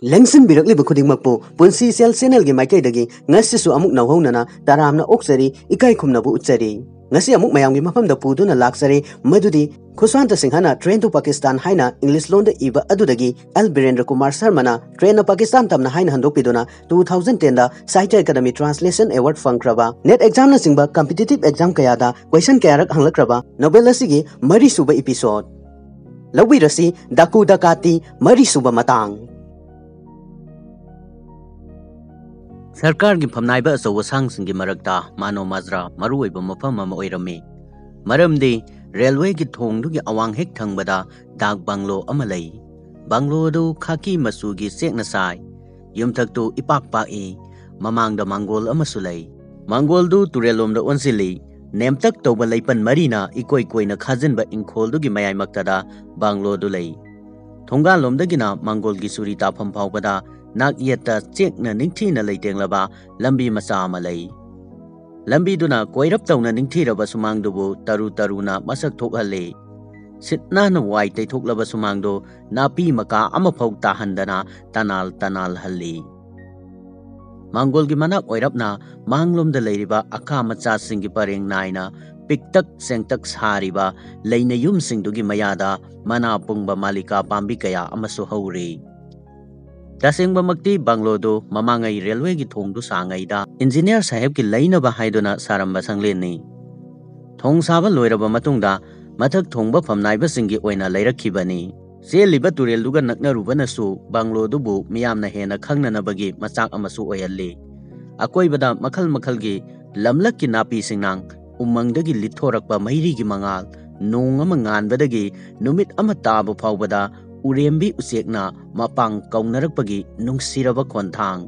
Lengsin birakli khuding makpo punsi sel channel gi maikai dagi ngasi su amuk nawhonana taramna oksari ikai khumna bu uchari ngasi amuk mayam gi mafam da puduna laksari madudi khuswanta singhana train to Pakistan haina English loan da iba adudagi L Birendra Kumar Sharmana train na Pakistan tamna haina handok piduna 2010 da Sahitya Academy Translation Award fangkraba net exam na singba competitive exam kaya da question kaya rak hanglakraba novel asigi mari suba episode lawi rasi daku dakati mari suba matang सरकार की फमनाइबा अचौब सांगसिंगी मरक्ता मानो माजरा मरुओइबा मफम अमा ओइरमे मरमदि railway की थोंदुगी अवांग हेक थंगबदा दाग बांग्लो अमा लई बांग्लो दु खाकी मसुगी सेकना साई युमथक्तु इपाक पाई ममांगदा मांगोल अमसु लई मांगोल दु तुरेलोमदा ओनसिली नेमतक तौबा लैपन मरीना इकोई कोइना खाजिनबा इंखोलदुगी मयाई मक्तदा बांग्लो दु लई थोंगा लोमदगिना मांगोल की सुरी ताफम फावबदा नाक येता चेकना निंगथीना लैतेंगलबा लंबी मचा अमा लई लंबी दुना कोइरप तौना निंगथीरबा सुमांगदुबु तरु तरुना मसक थोकहले सिटना न वाई तैथोकलबा सुमांगदो नापी मका अमा फौ ताहंदना तनाल तनाल हल्ली मांगोल की मनाक ओइरपना मांगलोमदा लैरिबा अखा मचा सिंगी परेंग नाइना पिकतक सेंगतक सारिबा लैना युम सिंगदुगी मयादा मना पुंगबा मालिका पांबी कया अमसु हौरे तसेंगबा मक्ति बांग्लोदो ममांगई रेलवे की थोंगदु सांगईदा इंजीनियर साहेब की लैनबा हाइदोना सारंबा संगलेनी थोंग साबा लोइरबा मतुंगदा मथक थोंगबा फमनाइबा सिंगी ओइना लैरखिबनी सेलिबा तुरेलदुगा नकनरुबनसु बांग्लोदुबु मियामना हेना खंगननबगी मचाक अमसु ओयल्ली अकोइबदा मखल मखलगी लमलक की नापी सिंगनांग उमंगदगी लिथोरकबा मैरीगी मंगाल नोंग अमा nganbadagi numit ama tabu फावबदा उरेम्बी उसेकना मपांग कौनरकपगी नुंगसिरबा खोंथांग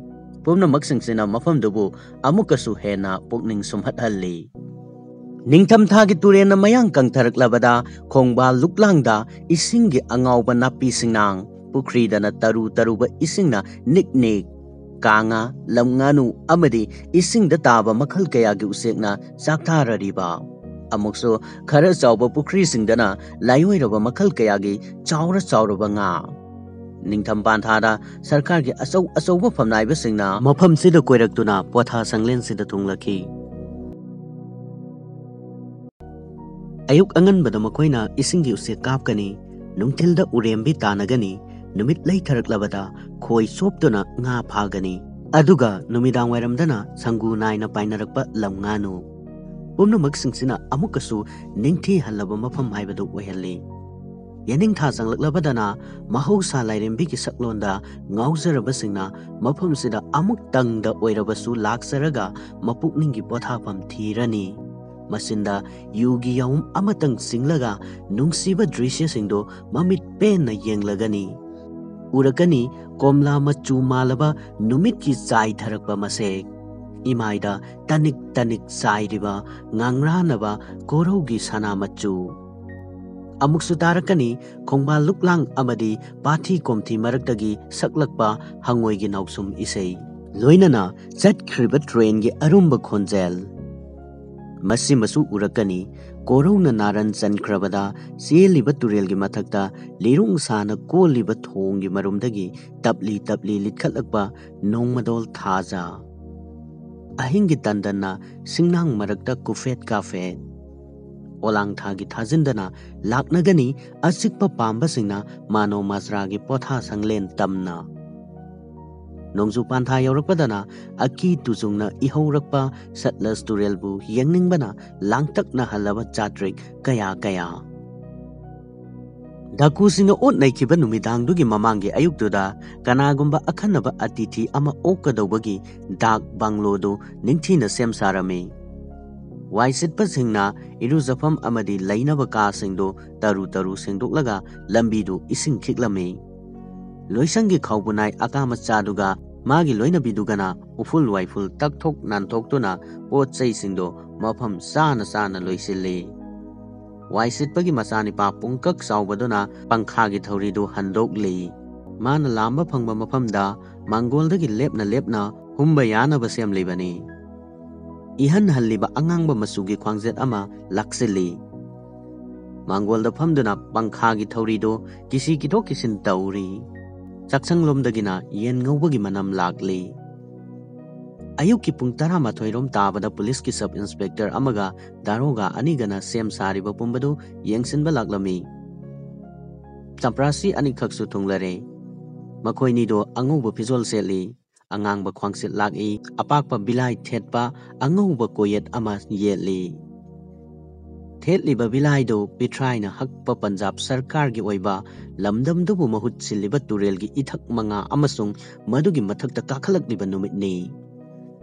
पुमनमक सिंगसिना मफमदुबु अमुकसु हेना पुकनिंग सुमहतहल्ली निंगथमथागी तुरेन मयांग कंगथरकलबदा खोंगबा लुकलांगदा इसिंगी अंगावबा नापी सिंगनांग पुखरीदना तरु तरुबा इसिंगना निकनिक कांगा लमंगानु अमदी इसिंगदा ताबा मखल कयागी उसेकना चाकथाररिबा अमुकसो खरा चावबा पुखरी सिंगदना लायोइरबा मखल कयागी चावरा चावरबा nga निंगथम पांथादा सरकार की असौ असौबा फमनाइबा सिंगना मफम सिदा कोइरक्तुना पोथा संगलेन सिदा थुंगलखी अयुक अंगनबदा मखोइना इसिंगी उसे कापकनी नुंगथिलदा उरेम्बी तानगनी नुमित लैथरकलबदा खोइ सोपतुना nga फागनी अदुगा नुमिदांग वैरमदना संगु नाइना पाइनरकपा लमंगानु पुमनमक सिंगसिना अमुकसु निंगथी हल्लबा मफम हाइबदु ओहल्ली यनिंग था संगलकलबदना महौसा लाइरेम्बी की सकलोंदा ngauजरबसिंगना मफमसिदा अमुक तंगदा ओइरबसु लाक्सरगा मपुकनिंगी पोथाफम थीरनी मसिंदा युगी यौम अमतंग सिंगलगा नुंगसिबा दृश्य सिंगदो ममित पेन येंगलगनी उरकनी कोमला मचू मालबा नुमित की चाय थरकबा मसेक इमाइदा तनिक तनिक साइरिबा ngangrana कोरौगी सना मचू अमुकसु तारकनी खोंगबा लुकलांग अमदी पाथी कोमथी मरकदगी सकलकबा हंगोइगी नौसुम इसै लोइनना चटख्रिबा ट्रेन गी अरुंबा खोंजेल मसी मसु उरकनी कोरौना नारन चनख्रबदा सेलिबा तुरेलगी मथक्ता लिरुंग साना कोलिबा थोंगी मरुमदगी तपली तपली लिखलकबा नोंगमदोल थाजा अहिंगी तंदना सिंगनांग मरकता कुफेट काफेट ओलांग थागी थाजिंदना लाकनगनी असिकपा पांबा सिंगना मानो माजरागी पोथा संगलेन तमना नोंजु पांथा यौरकपदना अकी तुजुंगना इहौरकपा सतलस तुरेलबु यंगनिंगबना लांगतकना हलबा चाट्रिक कया कया दाकुसिनो ओट नैखिबा नुमिदांगदुगी ममांगी अयुक्तुदा कनागुंबा अखनबा अतिथि अमा ओकदौबगी दाग बांग्लोदो निंगथीना सेमसारमे वाइसिटपसिंगना इरुजफम अमदी लैनबा कासिंगदो तरु तरु सिंगदोकलगा लंबीदो इसिंग खिकलमे लोइसंगी खौबुनाय अकामचादुगा मागी लोइनबीदुगना उफुल वाइफुल तकथोक नानथोक्तुना पोत चैसिंगदो मफम साना साना लोइसिल्ले वाइसिटपगी मचानिपा पुंकक साउबदुना पंखागी थौरीदो हंदोकले माना लांबा फंगबा मफमदा मांगोलदगी लेपना लेपना हुंबा यानबा सेमलेबनी इहन हल्लिबा अंगांगबा मसुगी ख्वांगजेट अमा लाक्सिल्ली मांगोलदा फमदुना पंखागी थौरीदो किसी किथोक किसिन तौरी ꯆꯥꯛꯁꯪꯂꯣꯝꯗꯒꯤꯅ ꯌꯦꯟ ꯉꯧꯕꯒꯤ ꯃꯅꯝ ꯂꯥꯛꯂꯤ꯫ ꯑꯌꯨꯛꯀꯤ ꯄꯨꯡ 12 ꯔꯣꯝ ꯇꯥꯕꯗ ꯄꯨꯂꯤꯁꯀꯤ ꯁꯕ ꯏꯟꯁꯄꯦꯛꯇꯔ ꯑꯃꯒ ꯗꯥꯔꯣꯒꯥ ꯑꯅꯤꯒꯅ ꯁꯦꯝ ꯁꯥꯔꯤꯕ ꯄꯨꯝꯕꯗꯨ ꯌꯦꯡꯁꯤꯟꯕ ꯂꯥꯛꯂꯝꯃꯤ꯫ ꯆꯝꯄ꯭ꯔꯥꯁꯤ ꯑꯅꯤꯈꯛꯁꯨ ꯊꯨꯡꯂꯔꯦ꯫ ꯃꯈꯣꯏꯅꯤꯗꯣ ꯑꯉꯧꯕ ꯐꯤꯖꯣꯜ ꯁꯦꯠꯂꯤ, ꯑꯉꯥꯡꯕ ꯈ꯭ꯋꯥꯡꯁꯤꯠ ꯂꯥꯛꯏ, ꯑꯄꯥꯛꯄ ꯕꯤꯂꯥꯏ ꯊꯦꯠꯄ ꯑꯉꯧꯕ ꯀꯣꯌꯦꯠ ꯑꯃ ꯌꯦꯠꯂꯤ꯫ ꯊꯦꯠꯂꯤꯕ ꯕꯤꯂꯥꯏꯗꯨ ꯄꯤꯊ꯭ꯔꯥꯏꯅ ꯍꯛꯄ ꯄꯟꯖꯥꯕ ꯁꯔꯀꯥꯔꯒꯤ ꯑꯣꯏꯕ ꯂꯝꯗꯝꯗꯨꯕꯨ ꯃꯍꯨꯠ ꯁꯤꯜꯂꯤꯕ ꯇꯨꯔꯦꯜꯒꯤ ꯏꯊꯛ 5 ꯑꯃꯁꯨꯡ ꯃꯗꯨꯒꯤ ꯃꯊꯛꯇ ꯀꯥꯈꯠꯂꯛꯂꯤꯕ ꯅꯨꯃꯤꯠꯅꯤ꯫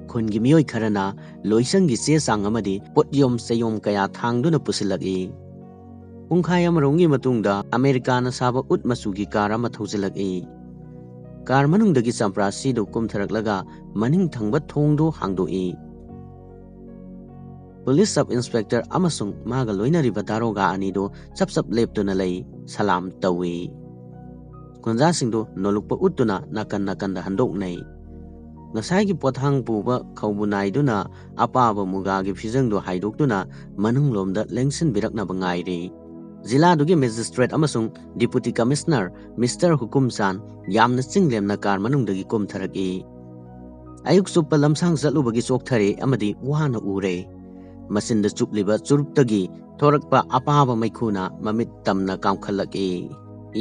ꯈꯨꯟꯒꯤ ꯃꯤꯑꯣꯏ ꯈꯔꯅ ꯂꯣꯏꯁꯪꯒꯤ ꯆꯦ ꯆꯥꯡ ꯑꯃꯗꯤ ꯄꯣꯠꯌꯣꯝ ꯆꯌꯣꯝ ꯀꯌꯥ ꯊꯥꯡꯗꯨꯅ ꯄꯨꯁꯤꯜꯂꯛꯏ꯫ ꯄꯨꯡꯈꯥꯏ ꯑꯃꯔꯣꯝꯒꯤ ꯃꯇꯨꯡꯗ ꯑꯃꯦꯔꯤꯀꯥꯅ ꯁꯥꯕ ꯎꯠ ꯃꯆꯨꯒꯤ ꯀꯥꯔ ꯑꯃ ꯊꯧꯖꯤꯜꯂꯛꯏ꯫ ꯀꯥꯔ ꯃꯅꯨꯡꯗꯒꯤ ꯆꯝꯄ꯭ꯔꯥꯁꯤꯗꯨ ꯀꯨꯝꯊꯔꯛꯂꯒ ꯃꯅꯤꯡ ꯊꯪꯕ ꯊꯣꯡꯗꯨ ꯍꯥꯡꯗꯣꯛꯏ꯫ ꯄꯨꯂꯤꯁ ꯁꯕ ꯏꯟꯁꯄꯦꯛꯇꯔ ꯑꯃꯁꯨꯡ ꯃꯥꯒ ꯂꯣꯏꯅꯔꯤꯕ ꯗꯥꯔꯣꯒꯥ ꯑꯅꯤꯗꯨ ꯆꯞ ꯂꯦꯞꯇꯨꯅ ꯂꯩ, ꯁꯂꯥꯝ ꯇꯧꯏ꯫ ꯈꯨꯟꯖꯥꯁꯤꯡꯗꯨ ꯅꯣꯂꯨꯛꯄ ꯎꯠꯇꯨꯅ ꯅꯥꯀꯟ ꯅꯥꯀꯟꯗ ꯍꯟꯗꯣꯛꯅꯩ꯫ ꯉꯁꯥꯏꯒꯤ ꯄꯣꯠꯊꯥꯡ ꯄꯨꯕ ꯈꯧꯕꯨ ꯅꯥꯏꯗꯨꯅ ꯑꯄꯥꯕ ꯃꯨꯒꯥꯒꯤ ꯐꯤꯖꯪꯗꯨ ꯍꯥꯏꯗꯣꯛꯇꯨꯅ ꯃꯅꯨꯡꯂꯣꯝꯗ ꯂꯦꯡꯁꯤꯟꯕꯤꯔꯛꯅꯕ ꯉꯥꯏꯔꯤ꯫ ꯖꯤꯂꯥꯗꯨꯒꯤ ꯃꯦꯖꯤꯁꯇ꯭ꯔꯦꯠ ꯑꯃꯁꯨꯡ ꯗꯤꯄꯨꯇꯤ ꯀꯃꯤꯁꯅꯔ ꯃꯤꯁꯇꯔ ꯍꯨꯀꯨꯝꯆꯥꯟ ꯌꯥꯝꯅ ꯆꯤꯡꯂꯦꯝꯅ ꯀꯥꯔ ꯃꯅꯨꯡꯗꯒꯤ ꯀꯨꯝꯊꯔꯛꯏ꯫ ꯑꯌꯨꯛ ꯆꯨꯞꯄ ꯂꯝꯁꯥꯡ ꯆꯠꯂꯨꯕꯒꯤ ꯆꯣꯛꯊꯔꯦ ꯑꯃꯗꯤ ꯋꯥꯅ ꯎꯔꯦ꯫ ꯃꯆꯤꯟꯗ ꯆꯨꯞꯂꯤꯕ ꯆꯨꯔꯨꯞꯇꯒꯤ ꯊꯣꯔꯛꯄ ꯑꯄꯥꯕ ꯃꯩꯈꯨꯅ ꯃꯃꯤꯠ ꯇꯝꯅ ꯀꯥꯝꯈꯠꯂꯛꯏ꯫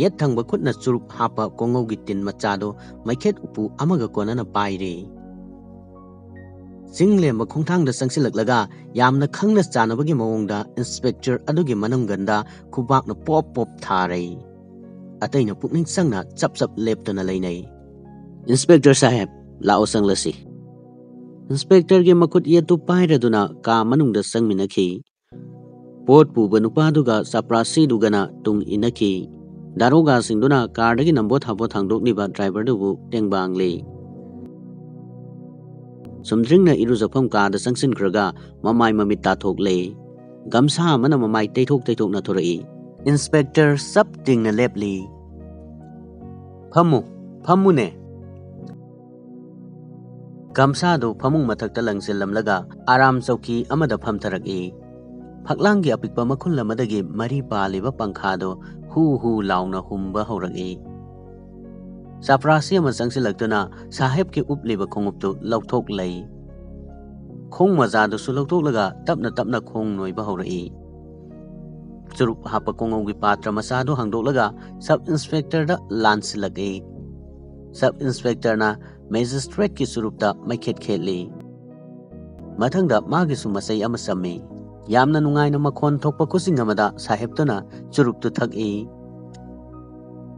ꯌꯦꯠ ꯊꯪꯕ ꯈꯨꯠꯅ ꯆꯨꯔꯨꯞ ꯍꯥꯞꯄ ꯀꯣꯡꯉꯧꯒꯤ ꯇꯤꯟ ꯃꯆꯥꯗꯨ ꯃꯩꯈꯦꯠ ꯎꯄꯨ ꯑꯃꯒ ꯀꯣꯟꯅꯅ ꯄꯥꯏꯔꯤ꯫ ꯆꯤꯡꯂꯦꯝꯕ ꯈꯣꯡꯊꯥꯡꯗ ꯆꯪꯁꯤꯜꯂꯛꯂꯒ ꯌꯥꯝꯅ ꯈꯪꯅ ꯆꯥꯟꯅꯕꯒꯤ ꯃꯑꯣꯡꯗ ꯏꯟꯁꯄꯦꯛꯇꯔ ꯑꯗꯨꯒꯤ ꯃꯅꯪꯒꯟꯗ ꯈꯨꯕꯥꯛꯅ ꯄꯣꯞ ꯊꯥꯔꯩ꯫ ꯑꯇꯩꯅ ꯄꯨꯛꯅꯤꯡ ꯆꯪꯅ ꯆꯞ ꯂꯦꯞꯇꯨꯅ ꯂꯩꯅꯩ꯫ "ꯏꯟꯁꯄꯦꯛꯇꯔ ꯁꯥꯍꯦꯕ, ꯂꯥꯛꯑꯣ ꯆꯪꯂꯁꯤ꯫" ꯏꯟꯁꯄꯦꯛꯇꯔꯒꯤ ꯃꯈꯨꯠ ꯌꯦꯠꯇꯨ ꯄꯥꯏꯔꯗꯨꯅ ꯀꯥ ꯃꯅꯨꯡꯗ ꯆꯪꯃꯤꯟꯅꯈꯤ꯫ ꯄꯣꯠ ꯄꯨꯕ ꯅꯨꯄꯥꯗꯨꯒ ꯆꯄ꯭ꯔꯥꯁꯤꯗꯨꯒꯅ ꯇꯨꯡ ꯏꯟꯅꯈꯤ꯫ ꯗꯥꯔꯣꯒꯥꯁꯤꯡꯗꯨꯅ ꯀꯥꯔꯗꯒꯤ ꯅꯝꯕꯣꯠ ꯍꯥꯄꯣꯠ ꯊꯥꯡꯗꯣꯛꯂꯤꯕ ꯗ꯭ꯔꯥꯏꯚꯔꯗꯨꯕꯨ ꯇꯦꯡꯕꯥꯡꯂꯤ꯫ ꯁꯨꯝꯗ꯭ꯔꯤꯡꯅ ꯏꯔꯨꯖꯐꯝ ꯀꯥꯗ ꯆꯪꯁꯤꯟꯈ꯭ꯔꯒ ꯃꯃꯥꯏ ꯃꯃꯤꯠ ꯇꯥꯊꯣꯛꯂꯦ꯫ ꯒꯝꯁꯥ ꯑꯃꯅ ꯃꯃꯥꯏ ꯇꯩꯊꯣꯛꯅ ꯊꯣꯔꯛꯏ꯫ ꯏꯟꯁꯄꯦꯛꯇꯔ ꯆꯞ ꯇꯤꯡꯅ ꯂꯦꯞꯂꯤ꯫ "ꯐꯝꯃꯨꯅꯦ꯫" ꯒꯝꯁꯥꯗꯨ ꯐꯃꯨꯡ ꯃꯊꯛꯇ ꯂꯪꯁꯤꯜꯂꯝꯂꯒ ꯑꯥꯔꯥꯝ ꯆꯧꯀꯤ ꯑꯃꯗ ꯐꯝꯊꯔꯛꯏ꯫ ꯐꯛꯂꯥꯡꯒꯤ ꯑꯄꯤꯛꯄ ꯃꯈꯨꯜ ꯑꯃꯗꯒꯤ ꯃꯔꯤ ꯄꯥꯜꯂꯤꯕ ꯄꯪꯈꯥꯗꯨ ꯍꯨ ꯂꯥꯎꯅ ꯍꯨꯝꯕ ꯍꯧꯔꯛꯏ꯫ ꯆꯄ꯭ꯔꯥꯁꯤ ꯑꯃ ꯆꯪꯁꯤꯜꯂꯛꯇꯨꯅ ꯁꯥꯍꯦꯕꯀꯤ ꯎꯞꯂꯤꯕ ꯈꯣꯡꯎꯞꯇꯨ ꯂꯧꯊꯣꯛꯂꯩ꯫ ꯈꯣꯡ ꯃꯖꯥꯗꯨꯁꯨ ꯂꯧꯊꯣꯛꯂꯒ ꯇꯞꯅ ꯈꯣꯡ ꯅꯣꯏꯕ ꯍꯧꯔꯛꯏ꯫ ꯆꯨꯔꯨꯞ ꯍꯥꯞꯄ ꯀꯣꯡꯉꯧꯒꯤ ꯄꯥꯇ꯭ꯔ ꯃꯆꯥꯗꯨ ꯍꯥꯡꯗꯣꯛꯂꯒ ꯁꯕ ꯏꯟꯁꯄꯦꯛꯇꯔꯗ ꯂꯥꯟꯁꯤꯜꯂꯛꯏ꯫ ꯁꯕ ꯏꯟꯁꯄꯦꯛꯇꯔꯅ ꯃꯦꯖꯤꯁꯇ꯭ꯔꯦꯠꯀꯤ ꯆꯨꯔꯨꯞꯇ ꯃꯩꯈꯦꯠ ꯈꯦꯠꯂꯤ꯫ ꯃꯊꯪꯗ ꯃꯥꯒꯤꯁꯨ ꯃꯆꯩ ꯑꯃ ꯆꯝꯃꯤ꯫ ꯌꯥꯝꯅ ꯅꯨꯡꯉꯥꯏꯅ ꯃꯈꯣꯟ ꯊꯣꯛꯄ ꯈꯨꯆꯤꯡ ꯑꯃꯗ ꯁꯥꯍꯦꯕꯇꯨꯅ ꯆꯨꯔꯨꯞꯇꯨ ꯊꯛꯏ꯫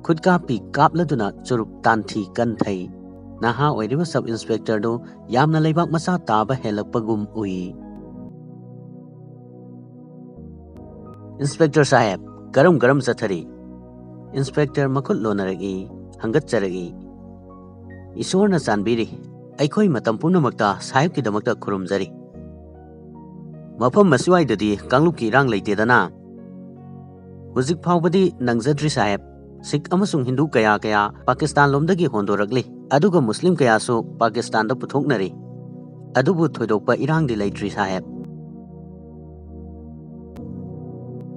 ꯈꯨꯠꯀꯥꯞꯄꯤ ꯀꯥꯞꯂꯗꯨꯅ ꯆꯨꯔꯨꯞ ꯇꯥꯟꯊꯤ ꯀꯟꯊꯩ꯫ ꯅꯍꯥ ꯑꯣꯏꯔꯤꯕ ꯁꯕ ꯏꯟꯁꯄꯦꯛꯇꯔꯗꯨ ꯌꯥꯝꯅ ꯂꯩꯕꯥꯛ ꯃꯆꯥ ꯇꯥꯕ ꯍꯦꯜꯂꯛꯄꯒꯨꯝ ꯎꯏ꯫ "ꯏꯟꯁꯄꯦꯛꯇꯔ ꯁꯥꯍꯦꯕ, ꯀꯔꯝ ꯆꯠꯊꯔꯤ?" ꯏꯟꯁꯄꯦꯛꯇꯔ ꯃꯈꯨꯠ ꯂꯣꯟꯅꯔꯛꯏ, ꯍꯪꯒꯠꯆꯔꯛꯏ꯫ "ꯏꯁꯣꯔꯅ ꯆꯥꯟꯕꯤꯔꯤ, ꯑꯩꯈꯣꯏ ꯃꯇꯝ ꯄꯨꯝꯅꯃꯛꯇ ꯁꯥꯍꯦꯕꯀꯤꯗꯃꯛꯇ ꯈꯨꯔꯨꯝꯖꯔꯤ꯫ ꯃꯐꯝ ꯑꯁꯤꯋꯥꯏꯗꯗꯤ ꯀꯥꯡꯂꯨꯞꯀꯤ ꯏꯔꯥꯡ ꯂꯩꯇꯦꯗꯅ?" "ꯍꯧꯖꯤꯛ ꯐꯥꯎꯕꯗꯤ ꯅꯪꯖꯗ꯭ꯔꯤ ꯁꯥꯍꯦꯕ꯫ ꯁꯤꯈ ꯑꯃꯁꯨꯡ ꯍꯤꯟꯗꯨ ꯀꯌꯥ ꯄꯥꯀꯤꯁꯇꯥꯟ ꯂꯣꯝꯗꯒꯤ ꯍꯣꯟꯗꯣꯔꯛꯂꯤ, ꯑꯗꯨꯒ ꯃꯨꯁꯂꯤꯝ ꯀꯌꯥꯁꯨ ꯄꯥꯀꯤꯁꯇꯥꯟꯗ ꯄꯨꯊꯣꯛꯅꯔꯤ꯫ ꯑꯗꯨꯕꯨ ꯊꯣꯏꯗꯣꯛꯄ ꯏꯔꯥꯡꯗꯤ ꯂꯩꯇ꯭ꯔꯤ ꯁꯥꯍꯦꯕ꯫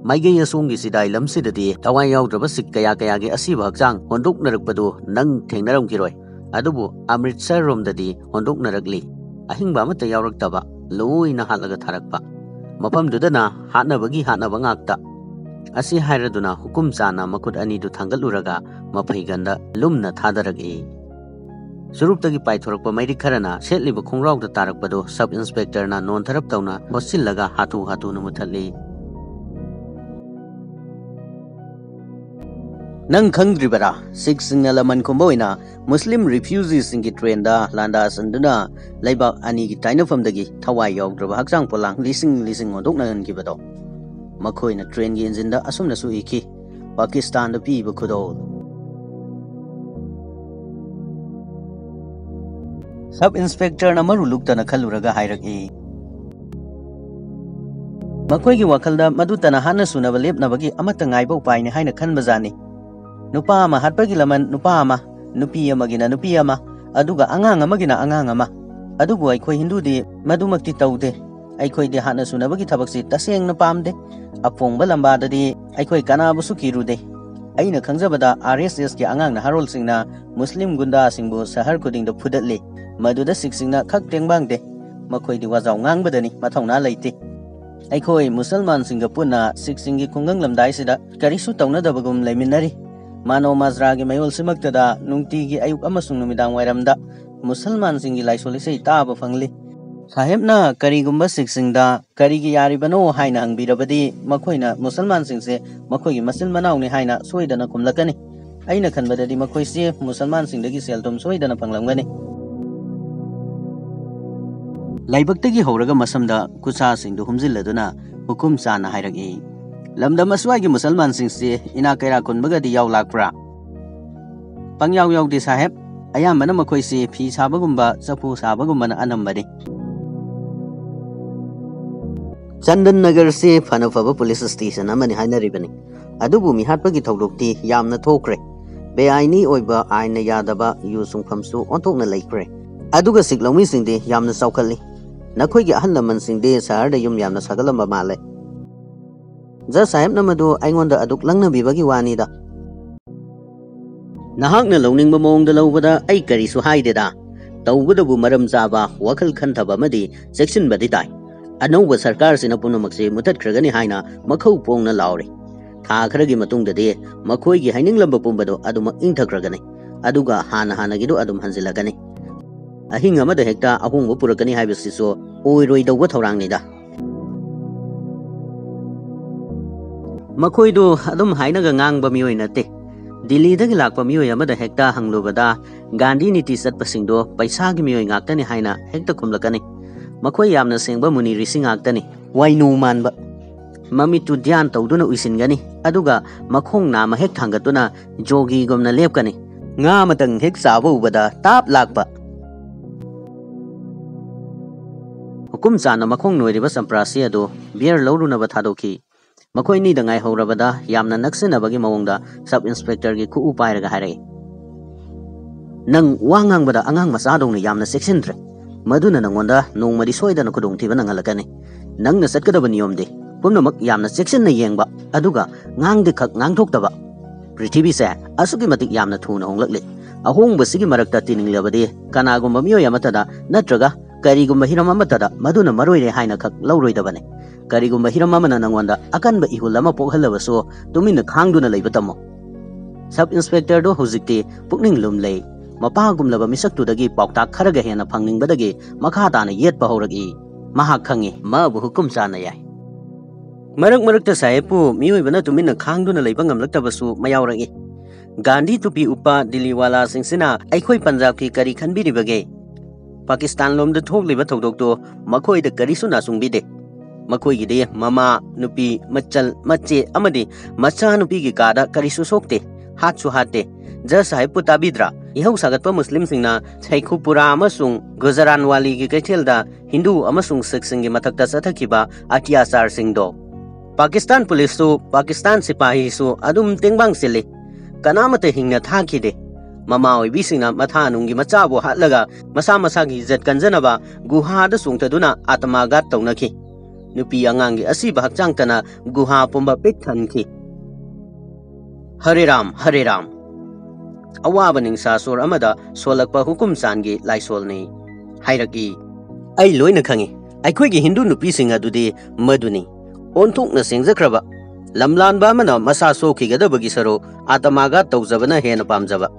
ꯃꯥꯏꯀꯩ ꯑꯁꯣꯝꯒꯤ ꯆꯤꯗꯥꯏ ꯂꯝꯁꯤꯗꯗꯤ ꯊꯋꯥꯏ ꯌꯥꯎꯗ꯭ꯔꯕ ꯁꯤꯈ ꯀꯌꯥꯒꯤ ꯑꯁꯤꯕ ꯍꯛꯆꯥꯡ ꯍꯣꯟꯗꯣꯛꯅꯔꯛꯄꯗꯨ ꯅꯪ ꯊꯦꯡꯅꯔꯝꯈꯤꯔꯣꯏ꯫ ꯑꯗꯨꯕꯨ ꯑꯃ꯭ꯔꯤꯠꯁꯔ ꯔꯣꯝꯗꯗꯤ ꯍꯣꯟꯗꯣꯛꯅꯔꯛꯂꯤ꯫ ꯑꯍꯤꯡꯕ ꯑꯃꯠꯇ ꯌꯥꯎꯔꯛꯇꯕ, ꯂꯣꯏꯅ ꯍꯥꯠꯂꯒ ꯊꯥꯔꯛꯄ꯫ ꯃꯐꯝꯗꯨꯗꯅ ꯍꯥꯠꯅꯕ ꯉꯥꯛꯇ." ꯑꯁꯤ ꯍꯥꯏꯔꯗꯨꯅ ꯍꯨꯀꯨꯝꯆꯥꯟꯅ ꯃꯈꯨꯠ ꯑꯅꯤꯗꯨ ꯊꯥꯡꯒꯠꯂꯨꯔꯒ ꯃꯐꯩꯒꯟꯗ ꯂꯨꯝꯅ ꯊꯥꯗꯔꯛꯏ꯫ ꯆꯨꯔꯨꯞꯇꯒꯤ ꯄꯥꯏꯊꯣꯔꯛꯄ ꯃꯩꯔꯤꯛ ꯈꯔꯅ ꯁꯦꯠꯂꯤꯕ ꯈꯣꯡꯒ꯭ꯔꯥꯎꯗ ꯇꯥꯔꯛꯄꯗꯨ ꯁꯕ ꯏꯟꯁꯄꯦꯛꯇꯔꯅ ꯅꯣꯟꯊꯔꯞ ꯇꯧꯅ ꯍꯣꯠꯆꯤꯜꯂꯒ ꯍꯥꯊꯨꯅ ꯃꯨꯊꯠꯂꯤ꯫ "ꯅꯪ ꯈꯪꯗ꯭ꯔꯤꯕꯔꯥ? ꯁꯤꯈꯁꯤꯡꯅ ꯂꯃꯟ ꯈꯨꯝꯕ ꯑꯣꯏꯅ ꯃꯨꯁꯂꯤꯝ ꯔꯤꯐ꯭ꯌꯨꯖꯤꯁꯤꯡꯒꯤ ꯇ꯭ꯔꯦꯟꯗ ꯂꯥꯟꯗꯥꯁꯤꯟꯗꯨꯅ ꯂꯩꯕꯥꯛ ꯑꯅꯤꯒꯤ ꯇꯥꯏꯅꯐꯝꯗꯒꯤ ꯊꯋꯥꯏ ꯌꯥꯎꯗ꯭ꯔꯕ ꯍꯛꯆꯥꯡ ꯄꯣꯂꯥꯡ ꯂꯤꯁꯤꯡ ꯍꯣꯟꯗꯣꯛꯅꯍꯟꯈꯤꯕꯗꯣ? ꯃꯈꯣꯏꯅ ꯇ꯭ꯔꯦꯟꯒꯤ ꯏꯟꯖꯤꯟꯗ ꯑꯁꯨꯝꯅꯁꯨ ꯏꯈꯤ, ꯄꯥꯀꯤꯁꯇꯥꯟꯗ ꯄꯤꯕ ꯈꯨꯗꯣꯜ." ꯁꯕ ꯏꯟꯁꯄꯦꯛꯇꯔꯅ ꯃꯔꯨ ꯂꯨꯛꯇꯅ ꯈꯜꯂꯨꯔꯒ ꯍꯥꯏꯔꯛꯏ꯫ ꯃꯈꯣꯏꯒꯤ ꯋꯥꯈꯜꯗ ꯃꯗꯨꯇꯅ ꯍꯥꯠꯅ ꯁꯨꯅꯕ ꯂꯦꯞꯅꯕꯒꯤ ꯑꯃꯠꯇ ꯉꯥꯏꯕ ꯎꯄꯥꯏꯅꯤ ꯍꯥꯏꯅ ꯈꯟꯕꯖꯥꯠꯅꯤ꯫ ꯅꯨꯄꯥ ꯑꯃ ꯍꯥꯠꯄꯒꯤ ꯂꯃꯟ ꯅꯨꯄꯥ ꯑꯃ, ꯅꯨꯄꯤ ꯑꯃꯒꯤꯅ ꯅꯨꯄꯤ ꯑꯃ, ꯑꯗꯨꯒ ꯑꯉꯥꯡ ꯑꯃꯒꯤ나 ꯑꯉꯥꯡ ꯑꯃ꯫ ꯑꯗꯨꯕꯨ ꯑꯩꯈꯣꯏ ꯍꯤꯟꯗꯨꯗꯤ ꯃꯗꯨꯃꯛꯇꯤ ꯇꯧꯗꯦ꯫ ꯑꯩꯈꯣꯏꯗꯤ ꯍꯥꯠꯅ ꯁꯨꯅꯕꯒꯤ ꯊꯕꯛꯁꯤ ꯇꯁꯦꯡꯅ ꯄꯥꯝꯗꯦ꯫ ꯑꯄꯣꯡꯕ ꯂꯝꯕꯥꯗꯗꯤ ꯑꯩꯈꯣꯏ ꯀꯅꯥꯕꯨꯁꯨ ꯀꯤꯔꯨꯗꯦ꯫ ꯑꯩꯅ ꯈꯪꯖꯕꯗ RSSꯒꯤ ꯑꯉꯥꯡ ꯅꯍꯥꯔꯣꯜꯁꯤꯡꯅ ꯃꯨꯁꯂꯤꯝ ꯒꯨꯟꯗꯥꯁꯤꯡꯕꯨ ꯁꯍꯔ ꯈꯨꯗꯤꯡꯗ ꯐꯨꯗꯠꯂꯤ, ꯃꯗꯨꯗ ꯁꯤꯈꯁꯤꯡꯅ ꯈꯛ ꯇꯦꯡꯕꯥꯡꯗꯦ, ꯃꯈꯣꯏꯗꯤ ꯋꯥꯖꯥꯎ ꯉꯥꯡꯕꯗꯅꯤ ꯃꯊꯧꯅꯥ ꯂꯩꯇꯦ꯫ ꯑꯩꯈꯣꯏ ꯃꯨꯁꯜꯃꯥꯟꯁꯤꯡꯒ ꯄꯨꯟꯅ ꯁꯤꯈꯁꯤꯡꯒꯤ ꯈꯨꯡꯒꯪ ꯂꯝꯗꯥꯏꯁꯤꯗ ꯀꯔꯤꯁꯨ ꯇꯧꯅꯗꯕꯒꯨꯝ ꯂꯩꯃꯤꯟꯅꯔꯤ꯫ ꯃꯥꯅꯣ ꯃꯥꯖꯔꯥꯒꯤ ꯃꯌꯣꯜꯁꯤꯃꯛꯇꯗ ꯅꯨꯡꯇꯤꯒꯤ ꯑꯌꯨꯛ ꯑꯃꯁꯨꯡ ꯅꯨꯃꯤꯗꯥꯡ ꯋꯥꯏꯔꯝꯗ ꯃꯨꯁꯜꯃꯥꯟꯁꯤꯡꯒꯤ ꯂꯥꯏꯁꯣꯜ ꯏꯁꯩ ꯇꯥꯕ ꯐꯪꯂꯤ꯫ ꯁꯥꯍꯦꯕꯅ ꯀꯔꯤꯒꯨꯝꯕ ꯁꯤꯈꯁꯤꯡꯗ ꯀꯔꯤꯒꯤ ꯌꯥꯔꯤꯕꯅꯣ ꯍꯥꯏꯅ ꯍꯪꯕꯤꯔꯕꯗꯤ ꯃꯈꯣꯏꯅ ꯃꯨꯁꯜꯃꯥꯟꯁꯤꯡꯁꯦ ꯃꯈꯣꯏꯒꯤ ꯃꯆꯤꯟ ꯃꯅꯥꯎꯅꯤ ꯍꯥꯏꯅ ꯁꯣꯏꯗꯅ ꯈꯨꯝꯂꯛꯀꯅꯤ꯫ ꯑꯩꯅ ꯈꯟꯕꯗꯗꯤ ꯃꯈꯣꯏꯁꯦ ꯃꯨꯁꯜꯃꯥꯟꯁꯤꯡꯗꯒꯤ ꯁꯦꯜ-ꯊꯨꯝ ꯁꯣꯏꯗꯅ ꯐꯪꯂꯝꯒꯅꯤ꯫ ꯂꯥꯏꯕꯛꯇꯒꯤ ꯍꯧꯔꯒ ꯃꯁꯝꯗ ꯈꯨꯠꯁꯥꯁꯤꯡꯗꯨ ꯍꯨꯝꯖꯤꯜꯂꯗꯨꯅ ꯍꯨꯀꯨꯝ ꯆꯥꯅ ꯍꯥꯏꯔꯛꯏ, ꯂꯝꯗꯝ ꯑꯁ꯭ꯋꯥꯏꯒꯤ ꯃꯨꯁꯜꯃꯥꯟꯁꯤꯡꯁꯦ ꯏꯅꯥꯛ ꯀꯩꯔꯥꯛ ꯈꯨꯟꯕꯒꯗꯤ ꯌꯥꯎ ꯂꯥꯛꯄ꯭ꯔꯥ? ꯄꯪꯌꯥꯎ ꯌꯥꯎꯗꯦ ꯁꯥꯍꯦꯕ, ꯑꯌꯥꯝꯕꯅ ꯃꯈꯣꯏꯁꯤ ꯐꯤ ꯁꯥꯕꯒꯨꯝꯕ ꯆꯐꯨ ꯁꯥꯕꯒꯨꯝꯕꯅ ꯑꯅꯝꯕꯅꯤ꯫ ꯆꯟꯗꯟ ꯅꯒꯔꯁꯤ ꯐꯅ ꯐꯕ ꯄꯨꯂꯤꯁ ꯁ꯭ꯇꯦꯁꯟ ꯑꯃꯅꯤ ꯍꯥꯏꯅꯔꯤꯕꯅꯤ, ꯑꯗꯨꯕꯨ ꯃꯤꯍꯥꯠꯄꯒꯤ ꯊꯧꯗꯣꯛꯇꯤ ꯌꯥꯝꯅ ꯊꯣꯛꯈ꯭ꯔꯦ꯫ ꯕꯦꯑꯥꯏꯅꯤ ꯑꯣꯏꯕ ꯑꯥꯏꯟꯅ ꯌꯥꯗꯕ ꯌꯨ ꯁꯨꯡꯐꯝꯁꯨ ꯑꯣꯟꯊꯣꯛꯅ ꯂꯩꯈ꯭ꯔꯦ꯫ ꯑꯗꯨꯒ ꯁꯤꯈ ꯂꯧꯃꯤꯁꯤꯡꯗꯤ ꯌꯥꯝꯅ ꯆꯥꯎꯈꯠꯂꯤ꯫ ꯅꯈꯣꯏꯒꯤ ꯑꯍꯜ ꯂꯃꯟꯁꯤꯡꯗꯤ ꯁꯍꯔꯗ ꯌꯨꯝ ꯌꯥꯝꯅ ꯁꯥꯒꯠꯂꯝꯕ ꯃꯥꯜꯂꯦ꯫ ꯖꯖ ꯁꯥꯍꯦꯕꯅ ꯃꯗꯨ ꯑꯩꯉꯣꯟꯗ ꯑꯗꯨꯛ ꯂꯪꯅꯕꯤꯕꯒꯤ ꯋꯥꯅꯤꯗ꯫ ꯅꯍꯥꯛꯅ ꯂꯧꯅꯤꯡꯕ ꯃꯑꯣꯡꯗ ꯂꯧꯕꯗ ꯑꯩ ꯀꯔꯤꯁꯨ ꯍꯥꯏꯗꯦꯗ꯫ ꯇꯧꯕꯗꯕꯨ ꯃꯔꯝ ꯆꯥꯕ ꯋꯥꯈꯜ ꯈꯟꯊꯕ ꯑꯃꯗꯤ ꯆꯦꯛꯁꯤꯟꯕꯗꯤ ꯇꯥꯏ꯫ ꯑꯅꯧꯕ ꯁꯔꯀꯥꯔꯁꯤꯅ ꯄꯨꯝꯅꯃꯛꯁꯤ ꯃꯨꯊꯠꯈ꯭ꯔꯒꯅꯤ ꯍꯥꯏꯅ ꯃꯈꯧ ꯄꯣꯡꯅ ꯂꯥꯎꯔꯤ꯫ ꯊꯥ ꯈꯔꯒꯤ ꯃꯇꯨꯡꯗꯗꯤ ꯃꯈꯣꯏꯒꯤ ꯍꯥꯏꯅꯤꯡꯂꯝꯕ ꯄꯨꯝꯕꯗꯣ ꯑꯗꯨꯃꯛ ꯏꯪꯊꯈ꯭ꯔꯒꯅꯤ, ꯑꯗꯨꯒ ꯍꯥꯟꯅꯒꯤꯗꯨ ꯑꯗꯨꯝ ꯍꯟꯖꯤꯜꯂꯛꯀꯅꯤ꯫ ꯑꯍꯤꯡ ꯑꯃꯗ ꯍꯦꯛꯇ ꯑꯍꯣꯡꯕ ꯄꯨꯔꯛꯀꯅꯤ ꯍꯥꯏꯕꯁꯤꯁꯨ ꯑꯣꯏꯔꯣꯏꯗꯧꯕ ꯊꯧꯔꯥꯡꯅꯤꯗ꯫ ꯃꯈꯣꯏꯗꯨ ꯑꯗꯨꯝ ꯍꯥꯏꯅꯒ ꯉꯥꯡꯕ ꯃꯤꯑꯣꯏ ꯅꯠꯇꯦ꯫ ꯗꯤꯜꯂꯤꯗꯒꯤ ꯂꯥꯛꯄ ꯃꯤꯑꯣꯏ ꯑꯃꯗ ꯍꯦꯛꯇ ꯍꯪꯂꯨꯕꯗ ꯒꯥꯟꯙꯤ ꯅꯤꯇꯤ ꯆꯠꯄꯁꯤꯡꯗꯣ ꯄꯩꯁꯥꯒꯤ ꯃꯤꯑꯣꯏ ꯉꯥꯛꯇꯅꯤ ꯍꯥꯏꯅ ꯍꯦꯛꯇ ꯈꯨꯝꯂꯛꯀꯅꯤ꯫ ꯃꯈꯣꯏ ꯌꯥꯝꯅ ꯁꯦꯡꯕ ꯃꯨꯅꯤ ꯔꯤꯁꯤ ꯉꯥꯛꯇꯅꯤ, ꯋꯥꯏꯅꯨ ꯃꯥꯟꯕ꯫ ꯃꯃꯤꯠꯇꯨ ꯙ꯭ꯌꯥꯟ ꯇꯧꯗꯨꯅ ꯎꯏꯁꯤꯟꯒꯅꯤ, ꯑꯗꯨꯒ ꯃꯈꯣꯡ ꯅꯥꯝꯃ ꯍꯦꯛ ꯊꯥꯡꯒꯠꯇꯨꯅ ꯖꯣꯒꯤꯒꯨꯝꯅ ꯂꯦꯞꯀꯅꯤ꯫ ꯉꯥ ꯑꯃꯇꯪ ꯍꯦꯛ ꯆꯥꯕ ꯎꯕꯗ ꯇꯥꯞ ꯂꯥꯛꯄ꯫ ꯍꯨꯀꯨꯝ ꯆꯥꯅ ꯃꯈꯣꯡ ꯅꯣꯏꯔꯤꯕ ꯆꯝꯄ꯭ꯔꯥꯁꯤ ꯑꯗꯨ ꯕꯤꯌꯔ ꯂꯧꯔꯨꯅꯕ ꯊꯥꯗꯣꯛꯈꯤ꯫ ꯃꯈꯣꯏꯅꯤꯗ ꯉꯥꯏꯍꯧꯔꯕꯗ ꯌꯥꯝꯅ ꯅꯛꯁꯤꯟꯅꯕꯒꯤ ꯃꯑꯣꯡꯗ ꯁꯕ ꯏꯟꯁꯄꯦꯛꯇꯔꯒꯤ ꯈꯨꯎ ꯄꯥꯏꯔꯒ ꯍꯥꯏꯔꯛꯏ, ꯅꯪ ꯋꯥ ꯉꯥꯡꯕꯗ ꯑꯉꯥꯡ ꯃꯆꯥꯗꯧꯅ ꯌꯥꯝꯅ ꯆꯦꯛꯁꯤꯟꯗ꯭ꯔꯦ, ꯃꯗꯨꯅ ꯅꯪꯉꯣꯟꯗ ꯅꯣꯡꯃꯗꯤ ꯁꯣꯏꯗꯅ ꯈꯨꯗꯣꯡꯊꯤꯕ ꯅꯪꯍꯜꯂꯛꯀꯅꯤ꯫ ꯅꯪꯅ ꯆꯠꯀꯗꯕ ꯅꯤꯌꯣꯝꯗꯤ ꯄꯨꯝꯅꯃꯛ ꯌꯥꯝꯅ ꯆꯦꯛꯁꯤꯟꯅ ꯌꯦꯡꯕ, ꯑꯗꯨꯒ ꯉꯥꯡꯗꯤ ꯈꯛ ꯉꯥꯡꯊꯣꯛꯇꯕ꯫ ꯄ꯭ꯔꯤꯊꯤꯕꯤꯁꯦ ꯑꯁꯨꯛꯀꯤ ꯃꯇꯤꯛ ꯌꯥꯝꯅ ꯊꯨꯅ ꯍꯣꯡꯂꯛꯂꯤ꯫ ꯑꯍꯣꯡꯕꯁꯤꯒꯤ ꯃꯔꯛꯇ ꯇꯤꯅꯤꯡꯂꯕꯗꯤ ꯀꯅꯥꯒꯨꯝꯕ ꯃꯤꯑꯣꯏ ꯑꯃꯠꯇꯗ ꯅꯠꯇ꯭ꯔꯒ ꯀꯔꯤꯒꯨꯝꯕ ꯍꯤꯔꯝ ꯑꯃꯠꯇꯗ ꯃꯗꯨꯅ ꯃꯔꯣꯏꯔꯦ ꯍꯥꯏꯅ ꯈꯛ ꯂꯧꯔꯣꯏꯗꯕꯅꯤ꯫ ꯀꯔꯤꯒꯨꯝꯕ ꯍꯤꯔꯝ ꯑꯃꯅ ꯅꯪꯉꯣꯟꯗ ꯑꯀꯟꯕ ꯏꯍꯨꯜ ꯑꯃ ꯄꯣꯛꯍꯜꯂꯕꯁꯨ ꯇꯨꯃꯤꯟꯅ ꯈꯥꯡꯗꯨꯅ ꯂꯩꯕ ꯇꯝꯃꯨ꯫ ꯁꯕ ꯏꯟꯁꯄꯦꯛꯇꯔꯗꯨ ꯍꯧꯖꯤꯛꯇꯤ ꯄꯨꯛꯅꯤꯡ ꯂꯨꯝꯂꯩ꯫ ꯃꯄꯥꯒꯨꯝꯂꯕ ꯃꯤꯁꯛꯇꯨꯗꯒꯤ ꯄꯥꯎꯇꯥꯛ ꯈꯔꯒ ꯍꯦꯟꯅ ꯐꯪꯅꯤꯡꯕꯗꯒꯤ ꯃꯈꯥ ꯇꯥꯅ ꯌꯦꯠꯄ ꯍꯧꯔꯛꯏ꯫ ꯃꯍꯥꯛ ꯈꯪꯏ ꯃꯥꯕꯨ ꯍꯨꯀꯨꯝ ꯆꯥꯅ ꯌꯥꯏ꯫ ꯃꯔꯛ ꯃꯔꯛꯇ ꯁꯥꯍꯦꯕꯄꯨ ꯃꯤꯑꯣꯏꯕꯅ ꯇꯨꯃꯤꯟꯅ ꯈꯥꯡꯗꯨꯅ ꯂꯩꯕ ꯉꯝꯂꯛꯇꯕꯁꯨ ꯃꯌꯥꯎꯔꯛꯏ꯫ ꯒꯥꯟꯙꯤ ꯇꯨꯄꯤ ꯎꯞꯄ ꯗꯤꯜꯂꯤꯋꯥꯂꯥꯁꯤꯡꯁꯤꯅ ꯑꯩꯈꯣꯏ ꯄꯟꯖꯥꯕꯀꯤ ꯀꯔꯤ ꯈꯟꯕꯤꯔꯤꯕꯒꯦ? ꯄꯥꯀꯤꯁꯇꯥꯟ ꯂꯣꯝꯗ ꯊꯣꯛꯂꯤꯕ ꯊꯧꯗꯣꯛꯇꯨ ꯃꯈꯣꯏꯗ ꯀꯔꯤꯁꯨ ꯅꯥꯆꯨꯡꯕꯤꯗꯦ꯫ ꯃꯈꯣꯏꯒꯤꯗꯤ ꯃꯃꯥ, ꯅꯨꯄꯤ, ꯃꯆꯜ, ꯃꯆꯦ ꯑꯃꯗꯤ ꯃꯆꯥꯅꯨꯄꯤꯒꯤ ꯀꯥꯗ ꯀꯔꯤꯁꯨ ꯁꯣꯛꯇꯦ, ꯍꯥꯠꯁꯨ ꯍꯥꯠꯇꯦ꯫ ꯖꯖ ꯁꯥꯍꯦꯕꯄꯨ ꯇꯥꯕꯤꯗ꯭ꯔꯥ? ꯏꯍꯧ ꯁꯥꯒꯠꯄ ꯃꯨꯁꯂꯤꯝꯁꯤꯡꯅ ꯁꯩꯈꯨꯄꯨꯔꯥ ꯑꯃꯁꯨꯡ ꯒꯨꯖꯔꯥꯟꯋꯥꯂꯤꯒꯤ ꯀꯩꯊꯦꯜꯗ ꯍꯤꯟꯗꯨ ꯑꯃꯁꯨꯡ ꯁꯤꯈꯁꯤꯡꯒꯤ ꯃꯊꯛꯇ ꯆꯠꯊꯈꯤꯕ ꯑꯇꯤꯌꯥꯆꯥꯔꯁꯤꯡꯗꯣ꯫ ꯄꯥꯀꯤꯁꯇꯥꯟ ꯄꯨꯂꯤꯁꯁꯨ ꯄꯥꯀꯤꯁꯇꯥꯟ ꯁꯤꯄꯥꯍꯤꯁꯨ ꯑꯗꯨꯝ ꯇꯦꯡꯕꯥꯡ ꯁꯤꯜꯂꯤ, ꯀꯅꯥꯃꯠꯇ ꯍꯤꯡꯅ ꯊꯥꯈꯤꯗꯦ꯫ ꯃꯃꯥ ꯑꯣꯏꯕꯤꯁꯤꯡꯅ ꯃꯊꯥꯅꯨꯡꯒꯤ ꯃꯆꯥꯕꯨ ꯍꯥꯠꯂꯒ ꯃꯁꯥ ꯃꯁꯥꯒꯤ ꯏꯖꯠ ꯀꯟꯖꯅꯕ ꯒꯨꯍꯥꯗ ꯆꯣꯡꯊꯗꯨꯅ ꯑꯥꯇꯃꯥꯘꯥꯠ ꯇꯧꯅꯈꯤ꯫ ꯅꯨꯄꯤ ꯑꯉꯥꯡꯒꯤ ꯑꯁꯤꯕ ꯍꯛꯆꯥꯡꯇꯅ ꯒꯨꯍꯥ ꯄꯨꯝꯕ ꯄꯤꯛ ꯊꯟꯈꯤ꯫ ꯍꯔꯦ ꯔꯥꯝ, ꯍꯔꯦ ꯔꯥꯝ꯫ ꯑꯋꯥꯕ ꯅꯤꯡꯁꯥꯁꯣꯔ ꯑꯃꯗ ꯁꯣꯜꯂꯛꯄ ꯍꯨꯀꯨꯝ ꯆꯥꯟꯒꯤ ꯂꯥꯏꯁꯣꯜꯅꯤ ꯍꯥꯏꯔꯛꯏ꯫ ꯑꯩ ꯂꯣꯏꯅ ꯈꯪꯏ, ꯑꯩꯈꯣꯏꯒꯤ ꯍꯤꯟꯗꯨ ꯅꯨꯄꯤꯁꯤꯡ ꯑꯗꯨꯗꯤ ꯃꯗꯨꯅꯤ, ꯑꯣꯟꯊꯣꯛꯅ ꯁꯦꯡꯖꯈ꯭ꯔꯕ꯫ ꯂꯝꯂꯥꯟꯕ ꯑꯃꯅ ꯃꯁꯥ ꯁꯣꯛꯈꯤꯒꯗꯕꯒꯤ ꯁꯔꯨꯛ ꯑꯥꯇꯃꯥꯘꯥꯠ ꯇꯧꯖꯕꯅ ꯍꯦꯟꯅ ꯄꯥꯝꯖꯕ꯫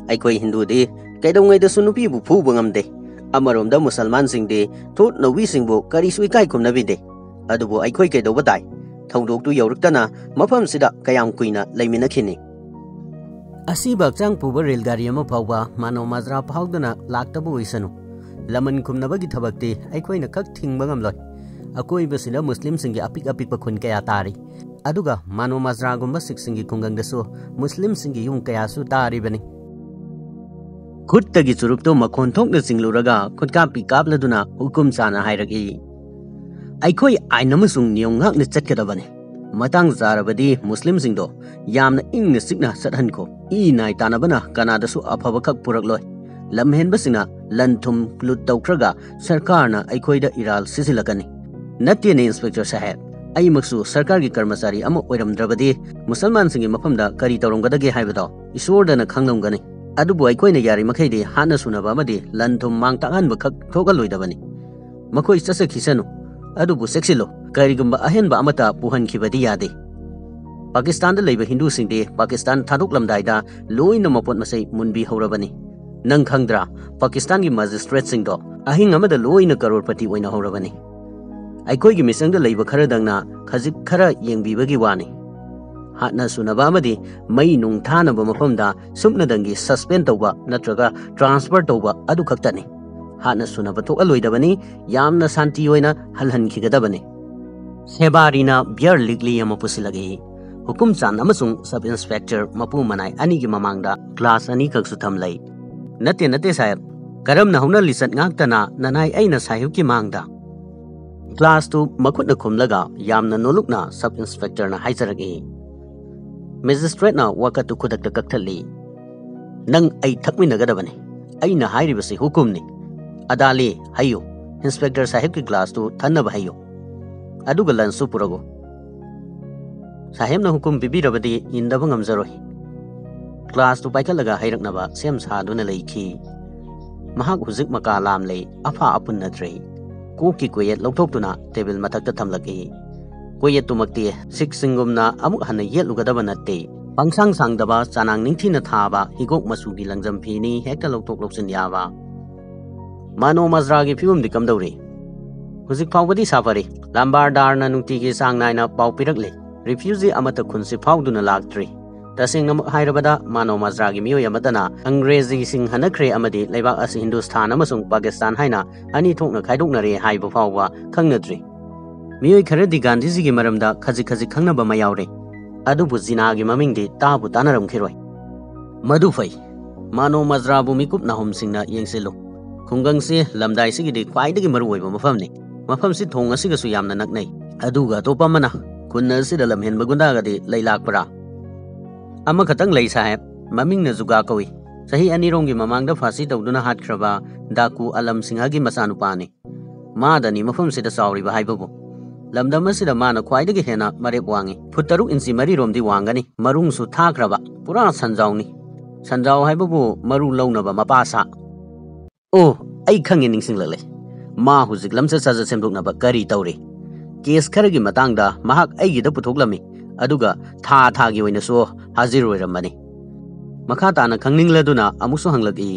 ꯑꯩꯈꯣꯏ ꯍꯤꯟꯗꯨꯗꯤ ꯀꯩꯗꯧꯉꯩꯗꯁꯨ ꯅꯨꯄꯤꯕꯨ ꯐꯨꯕ ꯉꯝꯗꯦ꯫ ꯑꯃꯔꯣꯝꯗ ꯃꯨꯁꯜꯃꯥꯟꯁꯤꯡꯗꯤ ꯊꯣꯠ ꯅꯧꯕꯤꯁꯤꯡꯕꯨ ꯀꯔꯤꯁꯨ ꯏꯀꯥꯏ ꯈꯨꯝꯅꯕꯤꯗꯦ꯫ ꯑꯗꯨꯕꯨ ꯑꯩꯈꯣꯏ ꯀꯩꯗꯧꯕ ꯇꯥꯏ? ꯊꯧꯗꯣꯛꯇꯨ ꯌꯧꯔꯛꯇꯅ ꯃꯐꯝꯁꯤꯗ ꯀꯌꯥꯝ ꯀꯨꯏꯅ ꯂꯩꯃꯤꯟꯅꯈꯤꯅꯤ? ꯑꯁꯤꯕ ꯍꯛꯆꯥꯡ ꯄꯨꯕ ꯔꯦꯜꯒꯥꯔꯤ ꯑꯃ ꯐꯥꯎꯕ ꯃꯥꯅꯣ ꯃꯥꯖꯔꯥ ꯐꯥꯎꯗꯨꯅ ꯂꯥꯛꯇꯕ ꯑꯣꯏꯁꯅꯨ꯫ ꯂꯃꯟ ꯈꯨꯝꯅꯕꯒꯤ ꯊꯕꯛꯇꯤ ꯑꯩꯈꯣꯏꯅ ꯈꯛ ꯊꯤꯡꯕ ꯉꯝꯂꯣꯏ꯫ ꯑꯀꯣꯏꯕꯁꯤꯗ ꯃꯨꯁꯂꯤꯝꯁꯤꯡꯒꯤ ꯑꯄꯤꯛ ꯑꯄꯤꯛꯄ ꯈꯨꯟ ꯀꯌꯥ ꯇꯥꯔꯤ, ꯑꯗꯨꯒ ꯃꯥꯅꯣ ꯃꯥꯖꯔꯥꯒꯨꯝꯕ ꯁꯤꯈꯁꯤꯡꯒꯤ ꯈꯨꯡꯒꯪꯗꯁꯨ ꯃꯨꯁꯂꯤꯝꯁꯤꯡꯒꯤ ꯌꯨꯝ ꯀꯌꯥꯁꯨ ꯇꯥꯔꯤꯕꯅꯤ꯫ ꯈꯨꯠꯇꯒꯤ ꯆꯨꯔꯨꯞꯇꯨ ꯃꯈꯣꯟ ꯊꯣꯛꯅ ꯆꯤꯡꯂꯨꯔꯒ ꯈꯨꯠꯀꯥꯞꯄꯤ ꯀꯥꯞꯂꯗꯨꯅ ꯍꯨꯀꯨꯝ ꯆꯥꯅ ꯍꯥꯏꯔꯛꯏ, ꯑꯩꯈꯣꯏ ꯑꯥꯏꯟ ꯑꯃꯁꯨꯡ ꯅꯤꯌꯣꯝ ꯉꯥꯛꯅ ꯆꯠꯀꯗꯕꯅꯤ꯫ ꯃꯇꯥꯡ ꯆꯥꯔꯕꯗꯤ ꯃꯨꯁꯂꯤꯝꯁꯤꯡꯗꯣ ꯌꯥꯝꯅ ꯏꯪꯅ ꯆꯤꯛꯅ ꯆꯠꯍꯟꯈꯣ꯫ ꯏ ꯅꯥꯏ ꯇꯥꯟꯅꯕꯅ ꯀꯅꯥꯗꯁꯨ ꯑꯐꯕ ꯈꯛ ꯄꯨꯔꯛꯂꯣꯏ꯫ ꯂꯝꯍꯦꯟꯕꯁꯤꯡꯅ ꯂꯟ ꯊꯨꯝ ꯂꯨꯠ ꯇꯧꯈ꯭ꯔꯒ ꯁꯔꯀꯥꯔꯅ ꯑꯩꯈꯣꯏꯗ ꯏꯔꯥꯜ ꯁꯤꯖꯤꯜꯂꯛꯀꯅꯤ꯫ ꯅꯠꯇꯦꯅꯦ ꯏꯟꯁꯄꯦꯛꯇꯔ ꯁꯥꯍꯦꯕ, ꯑꯩꯃꯛꯁꯨ ꯁꯔꯀꯥꯔꯒꯤ ꯀꯔꯃꯆꯥꯔꯤ ꯑꯃ ꯑꯣꯏꯔꯝꯗ꯭ꯔꯕꯗꯤ ꯃꯨꯁꯜꯃꯥꯟꯁꯤꯡꯒꯤ ꯃꯐꯝꯗ ꯀꯔꯤ ꯇꯧꯔꯝꯒꯗꯒꯦ ꯍꯥꯏꯕꯗꯣ ꯏꯁꯣꯔꯗꯅ ꯈꯪꯂꯝꯒꯅꯤ ꯑꯗꯨꯕꯨ ꯑꯩꯈꯣꯏꯅ ꯌꯥꯔꯤꯃꯈꯩꯗꯤ ꯍꯥꯠꯅ ꯁꯨꯅꯕ ꯑꯃꯗꯤ ꯂꯟ ꯊꯨꯝ ꯃꯥꯡ ꯇꯥꯛꯍꯟꯕ ꯈꯛ ꯊꯣꯛꯍꯜꯂꯣꯏꯗꯕꯅꯤ ꯃꯈꯣꯏ ꯆꯠꯆꯈꯤꯁꯅꯨ ꯑꯗꯨꯕꯨ ꯆꯦꯛꯁꯤꯜꯂꯨ ꯀꯔꯤꯒꯨꯝꯕ ꯑꯍꯦꯟꯕ ꯑꯃꯠꯇ ꯄꯨꯍꯟꯈꯤꯕꯗꯤ ꯌꯥꯗꯦ ꯄꯥꯀꯤꯁꯇꯥꯟꯗ ꯂꯩꯕ ꯍꯤꯟꯗꯨꯁꯤꯡꯗꯤ ꯄꯥꯀꯤꯁꯇꯥꯟ ꯊꯥꯗꯣꯛꯂꯝꯗꯥꯏꯗ ꯂꯣꯏꯅ ꯃꯄꯣꯠ ꯃꯆꯩ ꯃꯨꯟꯕꯤꯍꯧꯔꯕꯅꯤ ꯅꯪ ꯈꯪꯗ꯭ꯔꯥ ꯄꯥꯀꯤꯁꯇꯥꯟꯒꯤ ꯃꯦꯖꯤꯁꯇ꯭ꯔꯦꯠꯁꯤꯡꯗꯣ ꯑꯍꯤꯡ ꯑꯃꯗ ꯂꯣꯏꯅ ꯀꯔꯣꯔꯄꯇꯤ ꯑꯣꯏꯅ ꯍꯧꯔꯕꯅꯤ ꯑꯩꯈꯣꯏꯒꯤ ꯃꯤꯆꯪꯗ ꯂꯩꯕ ꯈꯔꯗꯪꯅ ꯈꯖꯤꯛ ꯈꯔ ꯌꯦꯡꯕꯤꯕꯒꯤ ꯋꯥꯅꯤ ꯍꯥꯠꯅ ꯁꯨꯅꯕ ꯑꯃꯗꯤ ꯃꯩ ꯅꯨꯡ ꯊꯥꯅꯕ ꯃꯐꯝꯗ ꯁꯨꯞꯅꯗꯪꯒꯤ ꯁꯁꯄꯦꯟ ꯇꯧꯕ ꯅꯠꯇ꯭ꯔꯒ ꯇ꯭ꯔꯥꯟꯁꯐꯔ ꯇꯧꯕ ꯑꯗꯨ ꯈꯛꯇꯅꯤ ꯍꯥꯠꯅ ꯁꯨꯅꯕ ꯊꯣꯛꯍꯜꯂꯣꯏꯗꯕꯅꯤ ꯌꯥꯝꯅ ꯁꯥꯟꯇꯤ ꯑꯣꯏꯅ ꯍꯜꯍꯟꯈꯤꯒꯗꯕꯅꯤ ꯁꯦꯕꯥꯔꯤꯅ ꯕꯤꯌꯔ ꯂꯤꯛꯂꯤ ꯑꯃ ꯄꯨꯁꯤꯜꯂꯛꯏ ꯍꯨꯀꯨꯝ ꯆꯥꯟ ꯑꯃꯁꯨꯡ ꯁꯕ ꯏꯟꯁꯄꯦꯛꯇꯔ ꯃꯄꯨ ꯃꯅꯥꯏ ꯑꯅꯤꯒꯤ ꯃꯃꯥꯡꯗ ꯒ꯭ꯂꯥꯁ ꯑꯅꯤꯈꯛꯁꯨ ꯊꯝꯂꯩ ꯅꯠꯇꯦ ꯁꯥꯍꯦꯕ ꯀꯔꯝꯅ ꯍꯧꯅ ꯂꯤꯆꯠ ꯉꯥꯛꯇꯅ ꯅꯅꯥꯏ ꯑꯩꯅ ꯁꯥꯍꯦꯕꯀꯤ ꯃꯥꯡꯗ ꯒ꯭ꯂꯥꯁꯇꯨ ꯃꯈꯨꯠꯅ ꯈꯨꯝꯂꯒ ꯌꯥꯝꯅ ꯅꯣꯂꯨꯛꯅ ꯁꯕ ꯏꯟꯁꯄꯦꯛꯇꯔꯅ ꯍꯥꯏꯖꯔꯛꯏ ꯃꯦꯖꯤꯁꯇ꯭ꯔꯦꯠꯅ ꯋꯥꯀꯠꯇꯨ ꯈꯨꯗꯛꯇ ꯀꯛꯊꯠꯂꯤ ꯅꯪ ꯑꯩ ꯊꯛꯃꯤꯟꯅꯒꯗꯕꯅꯤ ꯑꯩꯅ ꯍꯥꯏꯔꯤꯕꯁꯤ ꯍꯨꯀꯨꯝꯅꯤ ꯑꯗꯥꯂꯤ ꯍꯩꯌꯨ ꯏꯟꯁꯄꯦꯛꯇꯔ ꯁꯥꯍꯦꯕꯀꯤ ꯒ꯭ꯂꯥꯁꯇꯨ ꯊꯟꯅꯕ ꯍꯩꯌꯨ ꯑꯗꯨꯒ ꯂꯟꯁꯨ ꯄꯨꯔꯒꯨ ꯁꯥꯍꯦꯕꯅ ꯍꯨꯀꯨꯝ ꯄꯤꯕꯤꯔꯕꯗꯤ ꯏꯟꯗꯕ ꯉꯝꯖꯔꯣꯏ ꯒ꯭ꯂꯥꯁꯇꯨ ꯄꯥꯏꯈꯠꯂꯒ ꯍꯩꯔꯛꯅꯕ ꯁꯦꯝ ꯁꯥꯗꯨꯅ ꯂꯩꯈꯤ ꯃꯍꯥꯛ ꯍꯧꯖꯤꯛ ꯃꯀꯥ ꯂꯥꯝꯂꯩ ꯑꯐꯥ ꯑꯄꯨꯟꯅꯗ꯭ꯔꯦ ꯀꯣꯛꯀꯤ ꯀꯣꯌꯦꯠ ꯂꯧꯊꯣꯛꯇꯨꯅ ꯇꯦꯕꯤꯜ ꯃꯊꯛꯇ ꯊꯝꯂꯛꯏ ꯀꯣꯌꯦꯠꯇꯨꯃꯛꯇꯤ ꯁꯤꯈꯁꯤꯡꯒꯨꯝꯅ ꯑꯃꯨꯛ ꯍꯟꯅ ꯌꯦꯠꯂꯨꯒꯗꯕ ꯅꯠꯇꯦ ꯄꯪꯁꯥꯡ ꯁꯥꯡꯗꯕ ꯆꯥꯅꯥꯡ ꯅꯤꯡꯊꯤꯅ ꯊꯥꯕ ꯍꯤꯒꯣꯛ ꯃꯆꯨꯒꯤ ꯂꯪꯖꯝ ꯐꯤꯅꯤ ꯍꯦꯛꯇ ꯂꯧꯊꯣꯛ ꯂꯧꯁꯤꯟ ꯌꯥꯕ ꯃꯥꯅꯣ ꯃꯖ꯭ꯔꯥꯒꯤ ꯐꯤꯕꯝꯗꯤ ꯀꯝꯗꯧꯔꯤ ꯍꯧꯖꯤꯛ ꯐꯥꯎꯕꯗꯤ ꯁꯥꯐꯔꯤ ꯂꯝꯕꯥꯔꯗꯥꯔꯅ ꯅꯨꯡꯇꯤꯒꯤ ꯆꯥꯡ ꯅꯥꯏꯅ ꯄꯥꯎ ꯄꯤꯔꯛꯂꯤ ꯔꯤꯐ꯭ꯌꯨꯖꯤ ꯑꯃꯠꯇ ꯈꯨꯟꯁꯤ ꯐꯥꯎꯗꯨꯅ ꯂꯥꯛꯇ꯭ꯔꯤ ꯇꯁꯦꯡꯅꯃꯛ ꯍꯥꯏꯔꯕꯗ ꯃꯥꯅꯣ ꯃꯖ꯭ꯔꯥꯒꯤ ꯃꯤꯑꯣꯏ ꯑꯃꯠꯇꯅ ꯑꯪꯒ꯭ꯔꯦꯖꯤꯁꯤꯡ ꯍꯟꯅꯈ꯭ꯔꯦ ꯑꯃꯗꯤ ꯂꯩꯕꯥꯛ ꯑꯁꯤ ꯍꯤꯟꯗꯨꯁꯊꯥꯟ ꯑꯃꯁꯨꯡ ꯄꯥꯀꯤꯁꯇꯥꯟ ꯍꯥꯏꯅ ꯑꯅꯤ ꯊꯣꯛꯅ ꯈꯥꯏꯗꯣꯛꯅꯔꯦ ꯍꯥꯏꯕ ꯐꯥꯎꯕ ꯈꯪꯅꯗ꯭ꯔꯤ ꯃꯤꯑꯣꯏ ꯈꯔꯗꯤ ꯒꯥꯟꯙꯤꯖꯤꯒꯤ ꯃꯔꯝꯗ ꯈꯖꯤꯛ ꯈꯖꯤꯛ ꯈꯪꯅꯕ ꯑꯃ ꯌꯥꯎꯔꯦ ꯑꯗꯨꯕꯨ ꯖꯤꯅꯥꯒꯤ ꯃꯃꯤꯡꯗꯤ ꯇꯥꯕꯨ ꯇꯥꯅꯔꯝꯈꯤꯔꯣꯏ ꯃꯗꯨ ꯐꯩ ꯃꯥꯅꯣ ꯃꯖ꯭ꯔꯥꯕꯨ ꯃꯤꯀꯨꯞ ꯅꯥꯍꯨꯝꯁꯤꯡꯅ ꯌꯦꯡꯁꯤꯜꯂꯨ ꯈꯨꯡꯒꯪꯁꯤ ꯂꯝꯗꯥꯏꯁꯤꯒꯤꯗꯤ ꯈ꯭ꯋꯥꯏꯗꯒꯤ ꯃꯔꯨꯑꯣꯏꯕ ꯃꯐꯝꯅꯤ ꯃꯐꯝꯁꯤ ꯊꯣꯡ ꯑꯁꯤꯒꯁꯨ ꯌꯥꯝꯅ ꯅꯛꯅꯩ ꯑꯗꯨꯒ ꯑꯇꯣꯞꯄ ꯑꯃꯅ ꯈꯨꯟ ꯑꯁꯤꯗ ꯂꯝꯍꯦꯟꯕ ꯒꯨꯟꯗꯥꯒꯗꯤ ꯂꯩ ꯂꯥꯛꯄ꯭ꯔꯥ ꯑꯃꯈꯛꯇꯪ ꯂꯩ ꯁꯥꯍꯦꯕ ꯃꯃꯤꯡꯅ ꯖꯨꯒꯥ ꯀꯧꯏ ꯆꯍꯤ ꯑꯅꯤꯔꯣꯝꯒꯤ ꯃꯃꯥꯡꯗ ꯐꯥꯁꯤ ꯇꯧꯗꯨꯅ ꯍꯥꯠꯈ꯭ꯔꯕ ꯗꯥꯀꯨ ꯑꯂꯝ ꯁꯤꯡꯍꯒꯤ ꯃꯆꯥꯅꯨꯄꯥꯅꯤ ꯃꯥꯗꯅꯤ ꯃꯐꯝꯁꯤꯗ ꯆꯥꯎꯔꯤꯕ ꯍꯥꯏꯕꯕꯨ ꯂꯝꯗꯝ ꯑꯁꯤꯗ ꯃꯥꯅ ꯈ꯭ꯋꯥꯏꯗꯒꯤ ꯍꯦꯟꯅ ꯃꯔꯦꯞ ꯋꯥꯡꯉꯤ ꯐꯨꯠ 3 ꯏꯟꯆꯤ 4ꯔꯣꯝꯗꯤ ꯋꯥꯡꯒꯅꯤ ꯃꯔꯨꯡꯁꯨ ꯊꯥꯈ꯭ꯔꯕ ꯄꯨꯔꯥ ꯁꯟꯖꯥꯎꯅꯤ ꯁꯟꯖꯥꯎ ꯍꯥꯏꯕꯕꯨ ꯃꯔꯨ ꯂꯧꯅꯕ ꯃꯄꯥ ꯁꯥ ꯑꯣ ꯑꯩ ꯈꯪꯉꯦ ꯅꯤꯡꯁꯤꯡꯂꯛꯂꯦ ꯃꯥ ꯍꯧꯖꯤꯛ ꯂꯝꯆꯠ ꯁꯥꯖꯠ ꯁꯦꯝꯗꯣꯛꯅꯕ ꯀꯔꯤ ꯇꯧꯔꯤ ꯀꯦꯁ ꯈꯔꯒꯤ ꯃꯇꯥꯡꯗ ꯃꯍꯥꯛ ꯑꯩꯒꯤꯗ ꯄꯨꯊꯣꯛꯂꯝꯃꯤ ꯑꯗꯨꯒ ꯊꯥꯒꯤ ꯑꯣꯏꯅꯁꯨ ꯍꯥꯖꯤꯔ ꯑꯣꯏꯔꯝꯕꯅꯤ ꯃꯈꯥ ꯇꯥꯅ ꯈꯪꯅꯤꯡꯂꯗꯨꯅ ꯑꯃꯨꯛꯁꯨ ꯍꯪꯂꯛꯏ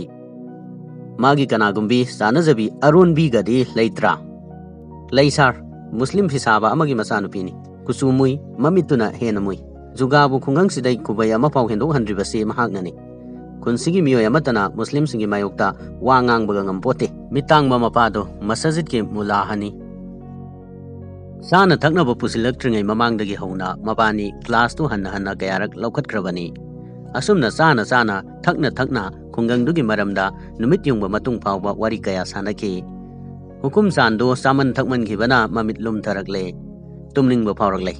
ꯃꯥꯒꯤ ꯀꯅꯥꯒꯨꯝꯕꯤ ꯆꯥꯅꯖꯕꯤ ꯑꯔꯣꯟꯕꯤꯒꯗꯤ ꯂꯩꯇ꯭ꯔꯥ ꯂꯩ ꯁꯥꯔ ꯃꯨꯁꯂꯤꯝ ꯐꯤꯁꯥꯕ ꯑꯃꯒꯤ ꯃꯆꯥꯅꯨꯄꯤꯅꯤ ꯀꯨꯆꯨ ꯃꯨꯏ ꯃꯃꯤꯠꯇꯨꯅ ꯍꯦꯟꯅ ꯃꯨꯏ ꯖꯨꯒꯥꯕꯨ ꯈꯨꯡꯒꯪꯁꯤꯗꯩ ꯈꯨꯕꯩ ꯑꯃꯐꯥꯎ ꯍꯦꯟꯗꯣꯛꯍꯟꯗ꯭ꯔꯤꯕꯁꯤ ꯃꯍꯥꯛꯅꯅꯤ ꯈꯨꯟꯁꯤꯒꯤ ꯃꯤꯑꯣꯏ ꯑꯃꯠꯇꯅ ꯃꯨꯁꯂꯤꯝꯁꯤꯡꯒꯤ ꯃꯥꯌꯣꯛꯇ ꯋꯥ ꯉꯥꯡꯕꯒ ꯉꯝꯄꯣꯠꯇꯦ ꯃꯤꯇꯥꯡꯕ ꯃꯄꯥꯗꯣ ꯃꯁꯖꯤꯠꯀꯤ ꯃꯨꯂꯥꯍꯅꯤ ꯆꯥꯅ ꯊꯛꯅꯕ ꯄꯨꯁꯤꯜꯂꯛꯇ꯭ꯔꯤꯉꯩ ꯃꯃꯥꯡꯗꯒꯤ ꯍꯧꯅ ꯃꯕꯥꯅꯤ ꯒ꯭ꯂꯥꯁꯇꯨ ꯍꯟꯅ ꯀꯌꯥꯔꯛ ꯂꯧꯈꯠꯈ꯭ꯔꯕꯅꯤ ꯑꯁꯨꯝꯅ ꯆꯥꯅ ꯊꯛꯅ ꯈꯨꯡꯒꯪꯗꯨꯒꯤ ꯃꯔꯝꯗ ꯅꯨꯃꯤꯠ ꯌꯨꯡꯕ ꯃꯇꯨꯡ ꯐꯥꯎꯕ ꯋꯥꯔꯤ ꯀꯌꯥ ꯁꯥꯟꯅꯈꯤ ꯍꯨꯀꯨꯝ ꯆꯥꯟꯗꯣ ꯆꯥꯃꯟ ꯊꯛꯃꯟꯈꯤꯕꯅ ꯃꯃꯤꯠ ꯂꯨꯝꯊꯔꯛꯂꯦ ꯇꯨꯝꯅꯤꯡꯕ ꯐꯥꯎꯔꯛꯂꯦ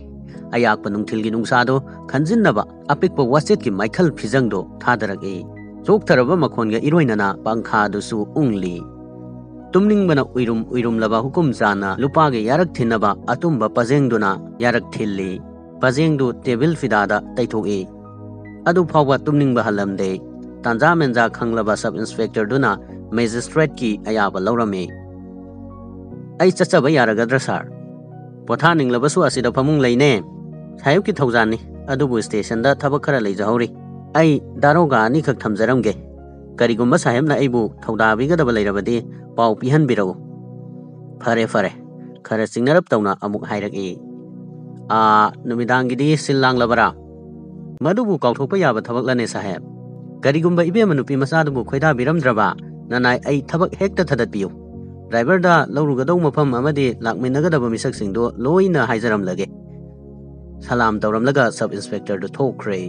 ꯑꯌꯥꯛꯄ ꯅꯨꯡꯊꯤꯜꯒꯤ ꯅꯨꯡꯁꯥꯗꯣ ꯈꯟꯖꯤꯟꯅꯕ ꯑꯄꯤꯛꯄ ꯋꯥꯆꯦꯠꯀꯤ ꯃꯩꯈꯜ ꯐꯤꯖꯪꯗꯣ ꯊꯥꯗꯔꯛꯏ ꯆꯣꯛꯊꯔꯕ ꯃꯈꯣꯟꯒ ꯏꯔꯣꯏꯅꯅ ꯄꯪꯈꯥꯗꯨꯁꯨ ꯎꯪꯂꯤ ꯇꯨꯝꯅꯤꯡꯕꯅ ꯎꯏꯔꯨꯝꯂꯕ ꯍꯨꯀꯨꯝ ꯆꯥꯟꯅ ꯂꯨꯄꯥꯒꯤ ꯌꯥꯔꯛ ꯊꯤꯟꯅꯕ ꯑꯇꯨꯝꯕ ꯄꯖꯦꯡꯗꯨꯅ ꯌꯥꯔꯛ ꯊꯤꯜꯂꯤ ꯄꯖꯦꯡꯗꯨ ꯇꯦꯕꯤꯜ ꯐꯤꯗꯥꯗ ꯇꯩꯊꯣꯛꯏ ꯑꯗꯨ ꯐꯥꯎꯕ ꯇꯨꯝꯅꯤꯡꯕ ꯍꯜꯂꯝꯗꯦ ꯇꯥꯟꯖꯥ ꯃꯦꯟꯖꯥ ꯈꯪꯂꯕ ꯁꯕ ꯏꯟꯁꯄꯦꯛꯇꯔꯗꯨꯅ ꯃꯦꯖꯤꯁꯇ꯭ꯔꯦꯠꯀꯤ ꯑꯌꯥꯕ ꯂꯧꯔꯝꯃꯤ ꯑꯩ ꯆꯠꯆꯕ ꯌꯥꯔꯒꯗ꯭ꯔꯥ ꯁꯥꯔ ꯄꯣꯊꯥꯅꯤꯡꯂꯕꯁꯨ ꯑꯁꯤꯗ ꯐꯃꯨꯡ ꯂꯩꯅꯦ ꯁꯥꯍꯦꯕꯀꯤ ꯊꯧꯖꯥꯟꯅꯤ ꯑꯗꯨꯕꯨ ꯁ꯭ꯇꯦꯁꯟꯗ ꯊꯕꯛ ꯈꯔ ꯂꯩꯖꯍꯧꯔꯤ ꯑꯩ ꯗꯥꯔꯣꯒꯥ ꯑꯅꯤꯈꯛ ꯊꯝꯖꯔꯝꯒꯦ ꯀꯔꯤꯒꯨꯝꯕ ꯁꯥꯍꯦꯕꯅ ꯑꯩꯕꯨ ꯊꯧꯗꯥꯕꯤꯒꯗꯕ ꯂꯩꯔꯕꯗꯤ ꯄꯥꯎ ꯄꯤꯍꯟꯕꯤꯔꯛꯎ ꯐꯔꯦ ꯈꯔ ꯆꯤꯡꯅꯔꯞ ꯇꯧꯅ ꯑꯃꯨꯛ ꯍꯥꯏꯔꯛꯏ ꯅꯨꯃꯤꯗꯥꯡꯒꯤꯗꯤ ꯁꯤꯜ ꯂꯥꯡꯂꯕꯔꯥ ꯃꯗꯨꯕꯨ ꯀꯥꯎꯊꯣꯛꯄ ꯌꯥꯕ ꯊꯕꯛꯂꯅꯦ ꯁꯥꯍꯦꯕ ꯀꯔꯤꯒꯨꯝꯕ ꯏꯕꯦꯝꯃ ꯅꯨꯄꯤ ꯃꯆꯥꯗꯨꯕꯨ ꯈꯣꯏꯗꯥꯕꯤꯔꯝꯗ꯭ꯔꯕ ꯅꯅꯥꯏ ꯑꯩ ꯊꯕꯛ ꯍꯦꯛꯇ ꯊꯥꯗꯠꯄꯤꯌꯨ ꯗ꯭राꯏꯚꯔꯗ ꯂꯧꯔꯨꯒꯗꯧ ꯃꯐꯝ ꯑꯃꯗꯤ ꯂꯥꯛꯃꯤꯟꯅꯒꯗꯕ ꯃꯤꯁꯛꯁꯤꯡꯗꯨ ꯂꯣꯏꯅ ꯍꯥꯏꯖꯔꯝꯂꯒꯦ ꯁꯂꯥꯝ ꯇꯧꯔꯝꯂꯒ ꯁꯕ ꯏꯟꯁꯄꯦꯛꯇꯔꯗꯨ ꯊꯣꯛꯈ꯭ꯔꯦ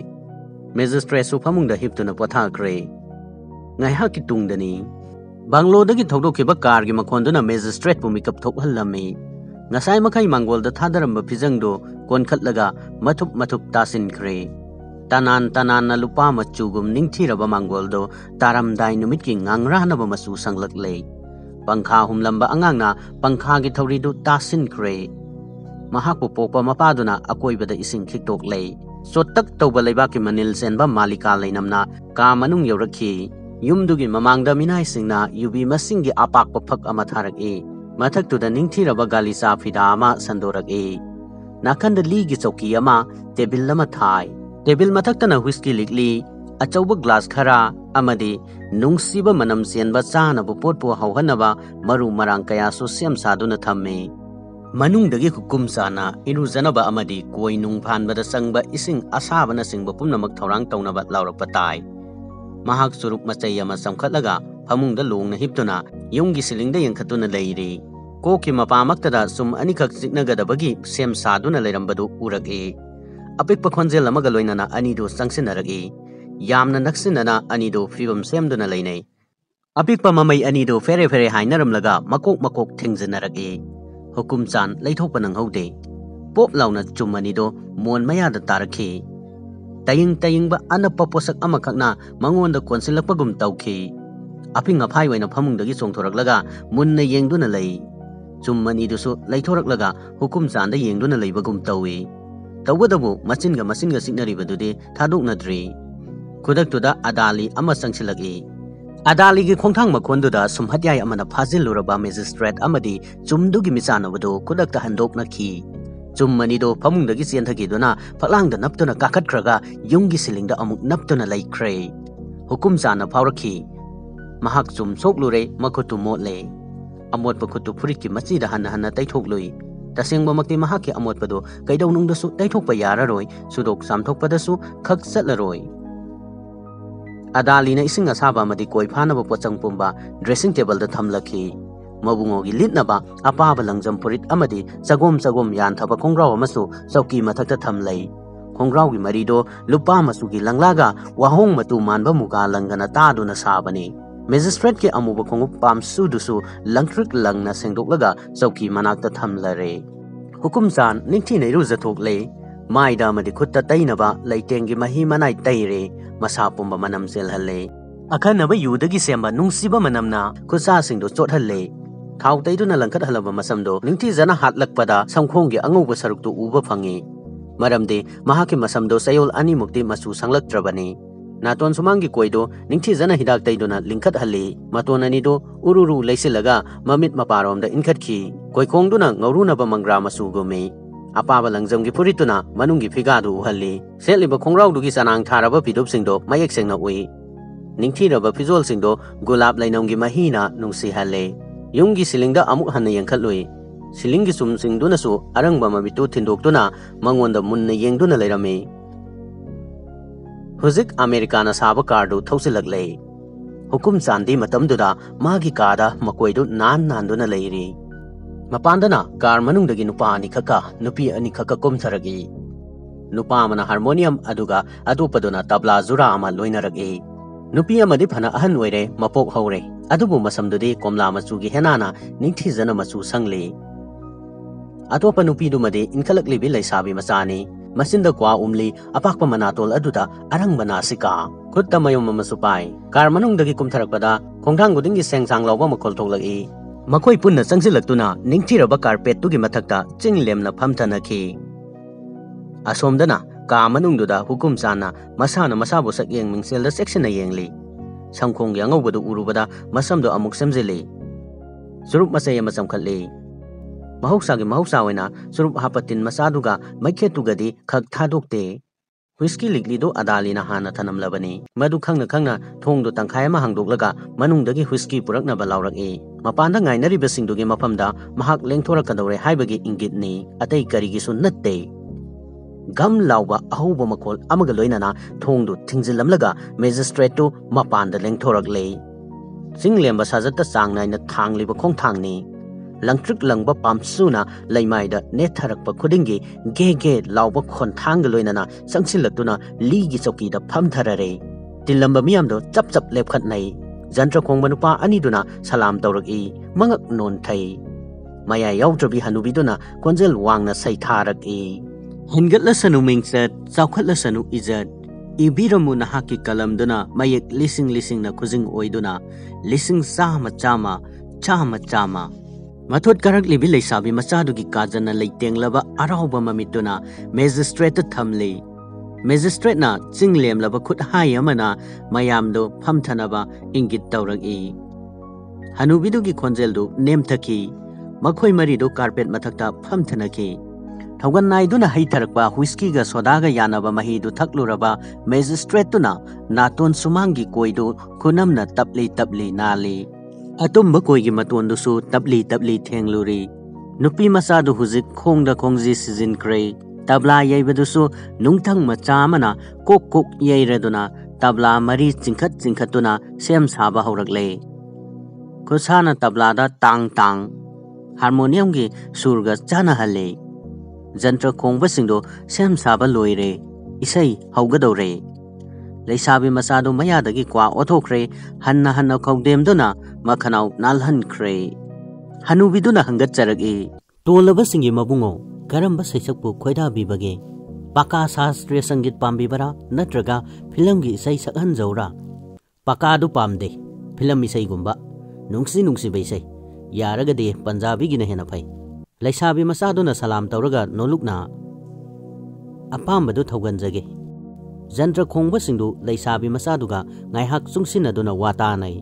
ꯃꯦꯖꯤꯁꯇ꯭ꯔꯦꯠꯁꯨ ꯐꯃꯨꯡꯗ ꯍꯤꯞꯇꯨꯅ ꯄꯣꯊꯥꯈ꯭ꯔꯦ ꯉꯥꯏꯍꯥꯛꯀꯤ ꯇꯨꯡꯗꯅꯤ ꯕꯪꯒ꯭ꯂꯣꯗꯒꯤ ꯊꯧꯗꯣꯛꯈꯤꯕ ꯀꯥꯔꯒꯤ ꯃꯈꯣꯟꯗꯨꯅ ꯃꯦꯖꯤꯁꯇ꯭ꯔꯦꯠꯄꯨ ꯃꯤꯀꯞ ꯊꯣꯛꯍꯜꯂꯝꯃꯤ ꯉꯁꯥꯏ ꯃꯈꯩ ꯃꯥꯡꯒꯣꯜꯗ ꯊꯥꯗꯔꯝꯕ ꯐꯤꯖꯪꯗꯨ ꯀꯣꯟꯈꯠꯂꯒ ꯃꯊꯨꯞ ꯇꯥꯁꯤꯟꯈ꯭ꯔꯦ ꯇꯅꯥꯟꯅ ꯂꯨꯄꯥ ꯃꯆꯨꯒꯨꯝ ꯅꯤꯡꯊꯤꯔꯕ ꯃꯥꯡꯒꯣꯜꯗꯣ ꯇꯥꯔꯝꯗꯥꯏ ꯅꯨꯃꯤꯠꯀꯤ ꯉꯥꯡꯔꯥꯅꯕ ꯃꯆꯨ ꯁꯪꯂꯛꯂꯦ ꯄꯪꯈꯥ ꯍꯨꯝꯂꯝꯕ ꯑꯉꯥꯡꯅ ꯄꯪꯈꯥꯒꯤ ꯊꯧꯔꯤꯗꯨ ꯇꯥꯁꯤꯟꯈ꯭ꯔꯦ mahakpu pokpa mapaduna akoibada ising khiktok lei sotak tawba leibaki manil senba malika leinamna ka manung yorakhi yumdugi mamangda minai singna yubi masingi apakpa phak ama tharaki mathaktuda ningthiraba galisa fida ama sandorak nakanda ligi chauki ama table lama thai table mathaktana whisky likli achauba glass khara amadi nungsiba manam senba chana bu potpu hauhanaba maru marang kaya so sem saduna thamme manungdagi hukum sana irujanaba amadi koi nung phanbada sangba ising asabana singba pumnamak thorang tawnaba laurakpa tai mahak surup machai ama samkhatlaga phamungda longna hiptuna yunggi silingda yengkhatuna leiri koki mapamaktada sum anikak siknagadabagi sem saduna leirambadu urake apikpa khonjel amaga loinana anido sangsinarake yamna naksinana anido fibam semduna leinai apikpa mamai anido fere fere hainaramlaga makok thingjanarake hukum chan leithokpa nanghaude pop launa chumanido mon mayada tarakhi taying ba anapa posak amakakna mangonda konsilapagum tawkhi apinga phai waina phamungdagi chongthoraklaga munna yengduna lei chummani dusu leithoraklaga hukum chan da yengduna leibagum tawi tawadabu machinga signari badudi thaduknadri kudaktuda adali ama sangsilagi adali gi khongthang makhonduda sumhatyai amana phajiluraba magistrate amadi chumdugi michanabadu kudakta handokna khi chummani do phamungdagi chenthagiduna phaklangda naptuna kakhatkhraga yunggi silingda amuk naptuna laikhre hukum chana phaurakhi mahak chum soklure makhutu motle amot pakhutu phuriki machida hanna taithoklui tasengba makti mahaki amot pado kaidaunungda su taithokpa yararoi sudok samthokpada su khak chatlaroi adali na ising asaba amadi koi phanaba pochang pumba dressing table da thamlakhi mabungogi litnaba apaba langjam purit amadi chagom yan thaba khongrau amasu chauki mathakta thamlei khongrau gi marido lupa masugi langlaga wahong matu manba muga langana taduna sabani magistrate ke amuba khongup pamsu dusu langtrik langna sengdoklaga chauki manakta thamlare hukum chan ningthi neiru jathokle maida amadi khutta tainaba leitengi mahi manai taire masa pumba manam selhalle akhanaba yudagi semba nungsiba manamna khusa singdo chothalle thau taiduna langkat halaba masamdo ningthi jana hatlakpada samkhonggi angauba saruktu uba phangi maramde mahaki masamdo sayol ani mukti masu sanglaktrabani naton sumangi koido ningthi jana hidak taiduna lingkat halle maton ani do ururu leisilaga mamit maparomda inkhatkhi koikhongduna ngaurunaba mangra masu gome apaba langjamgi purituna manunggi phigadu uhalli seliba khongraudugi sanang tharaba pidup singdo mayek sengna ui ningthiraba phizol singdo gulab lainamgi mahina nungsi halle yunggi silingda amuk hanna yengkhatlui silingi sum singduna su arangba mamitu thindoktuna mangonda munna yengduna leirame huzik americana saba kardu thausilaklei hukum chandi matamduda magi kada makoidu nanduna leiri mapandana kar manungdagi nupa ani khaka nupi ani khaka komtharagi nupa amana harmonium aduga adupaduna tabla zura ama loinaragi nupi amadi phana ahan oire mapok haure adubu masamdudi komla machugi henana ningthi jana machu sangli atopa nupi dumadi inkhalakli bi laisabi machani masinda kwa umli apakpa manatol aduda arangbana sika khutta mayom masupai kar manungdagi kumtharakpada khongthang gudingi sengsang lawba makol thoklagi makoi punna changsilaktuna ningthiraba carpet tugi mathakta chinglemna phamthanakhi asomdana ka manungduda hukum chana masana masabu sakyeng mingselda section na yengli samkhong yang ngobadu urubada masamdo amuk semjeli surup masay masam khatli mahausa waina surup hapatin masaduga maikhetugadi khak thadokte whisky likli do adali na hana thanamlabani madu khangna thongdo tangkhai ma hangdoklaga manungdagi whisky purakna balaurak mapanda ngainari besingdugi mapamda mahak lengthora kadore haibagi ingit ni atai karigi su natte gam lauba ahuba makol amaga loinana thongdu thingjilamlaga magistrate to mapanda lengthorak lei singlemba sajata changnaina thangliba khongthangni langtrik langba pamsuna laimaida netharakpa khudingi ge lauba khonthang loinana sangsilaktuna ligi chauki da phamtharare tilamba miyamdo chap lepkhat nai jantra khongba nupa ani duna salam tawraki mangak non thai maya yaudrobi hanubiduna konjel wangna sai tharaki hingatla sanu mingset chaukhatla sanu ijat ibiramu nahaki kalamduna mayek lising na khujing oiduna lising chama Mathut karaklibi leisabi machadugi kajana leitenglaba arauba mamituna magistrate thamli. Magistrate na chinglemlaba khut hayamana mayamdo phamthanaba ingit tawragi. Hanubidugi khonjeldu nemthaki makhoi marido carpet mathakta phamthanaki. Thaugan naiduna haitharakpa whisky ga soda ga yanaba mahidu thakluraba magistrate tuna naton sumangi koidu kunamna tapli nali. Atumba koigi matondusu tapli thengluri. Nupi masadu huzik khongda khongji sizin kre. Tabla yaibadusu nungthang machamana kok yairaduna tabla mari chingkhatuna sem saba haurakle. Khusana tabla da tang harmonium gi surga chana halle. Jantra khongba singdo sem saba loire. Isai haugadore. Leisabi masadu mayadagi kwa othokre hanna khawdemduna makhanau nalhan kre. Hanubiduna hangat charagi. Tolaba singi mabungo karamba saisakpu khoida bibage. Paka Shastriya Sangit pambibara natraga film gi isai sakhan jaura. Paka du pamde film isai gumba nungsi baisai yaraga de Punjabi gi na hena phai. Leisabi masaduna salam tawraga nolukna apambadu thauganjage. Jantra khongba singdu leisabi masaduga ngaihak chungsinaduna wata nai.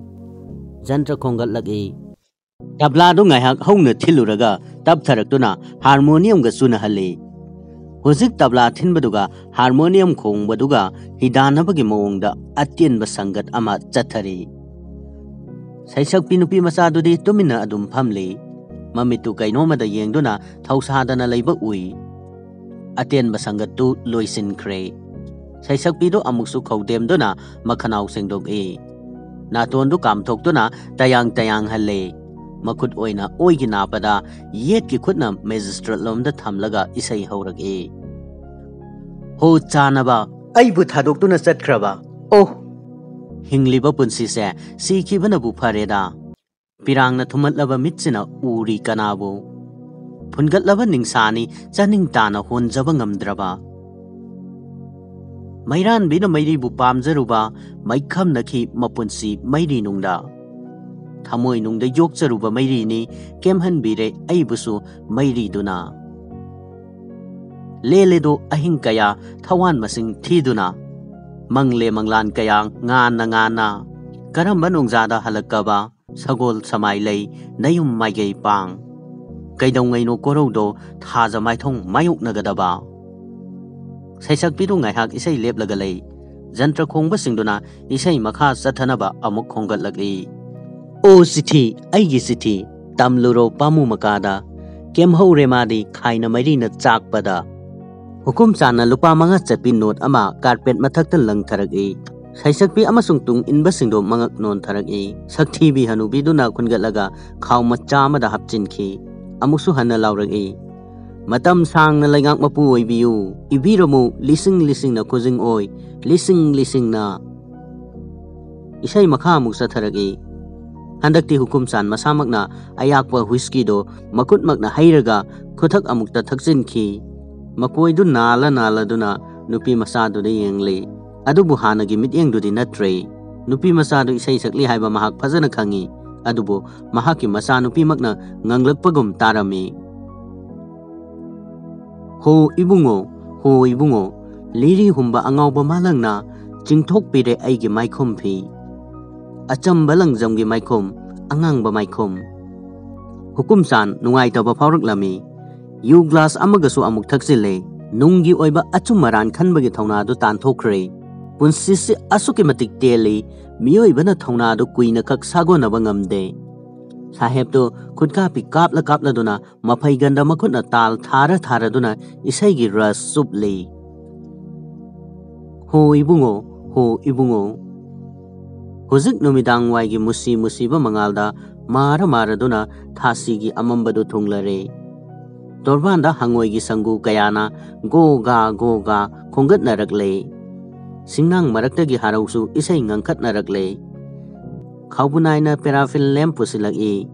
Jantra khongat lagi. Tabla du ngaihak hongna thiluraga tabtharaktuna harmonium ga suna halle. Huzik tabla thinbaduga harmonium khongbaduga hidanabagi mawongda atyenba sangat ama chathari. Saisakpi nupi masadudi tumina adum phamle. Mamitu kainomada yengduna thausadana leiba ui. Atyenba sangat tu loisinkhre. Saisakpido amuksu khawdemduna makhanau sengdog e. Natondu kamthoktuna tayang halle. Makut oina oigi napada yet ki khutna magistrate lomda thamlaga isai haurak e. Ho chanaba aibu thadoktuna chatkraba. Oh hingliba punsi se sikhibana bu phareda. Pirangna thumatlaba mitsina uri kanabu. Phungatlaba ningsani chaning tana honjaba ngamdraba. Mairan bina mairi bu pamjaruba maikham nakhi mapunsi mairi nungda. Thamoi nungda yokcharuba mairi ni kemhan bire aibusu mairi duna. Leledo ahing kaya thawan masing thiduna. Mangle manglan kaya ngana. Karamba nungzada halakaba sagol samai lei nayum maigay pang. Kaidong ngay no korowdo thaja maithong mayok nagadaba. Saisakpidu ngaihak isai leplagalay. Jantra khongba singduna isai makha sathanaba amuk khonggatlagli. O sithi aigi sithi tamluro pamu makada kemho remadi khaina mairina chakpada. Hukum chana lupa manga chatpi note ama carpet mathakta langtharagi. Saisakpi amasung tung inba singdo mangak non tharagi. Sakthi bi hanubiduna khungatlaga khaw macha amada hapchinki. Amusu hanna lauragi. Matam sang na lagak mapu oibiyu. Ibiramu lising na kuzing oy. Lising na. Isay makha amuk sa tharagi. Handakti hukum san masamak na ayakwa whisky do makut mak na hairaga kuthak amukta thaksinki. Makoy du nala duna nupi masado de yengle. Adubu hanagi mityeng du di natre. Nupi masado isay sakli haiba mahak phajana khangi. Adubu mahaki masa nupi mak na nganglakpagum tarami. Ho ibungo liri humba angawba malang na jingthok pire aigi maikhom phi. Achamba langjamgi maikhom angangba maikhom. Hukum san nungai taba phauruklami. Yu glass amagasu amuk thaksile. Nunggi oiba achumaran khanbagi thauna du tanthokre. Punsisi asuki matik teli miyoibana thauna du kuina kak sagonaba ngamde. Saheb to khudka pi kapla duna maphai ganda makhutna tal thara duna isai gi ras suple. Ho ibungo Huzik numidang waigi musiba mangalda mara duna thasi gi amambadu thunglare. Torbanda hangoi gi sangu kayana go ga khongat narakle. Singnang marakta gi harausu isai ngangkhat narakle. Khawbunai na parafin lamp pusilagi.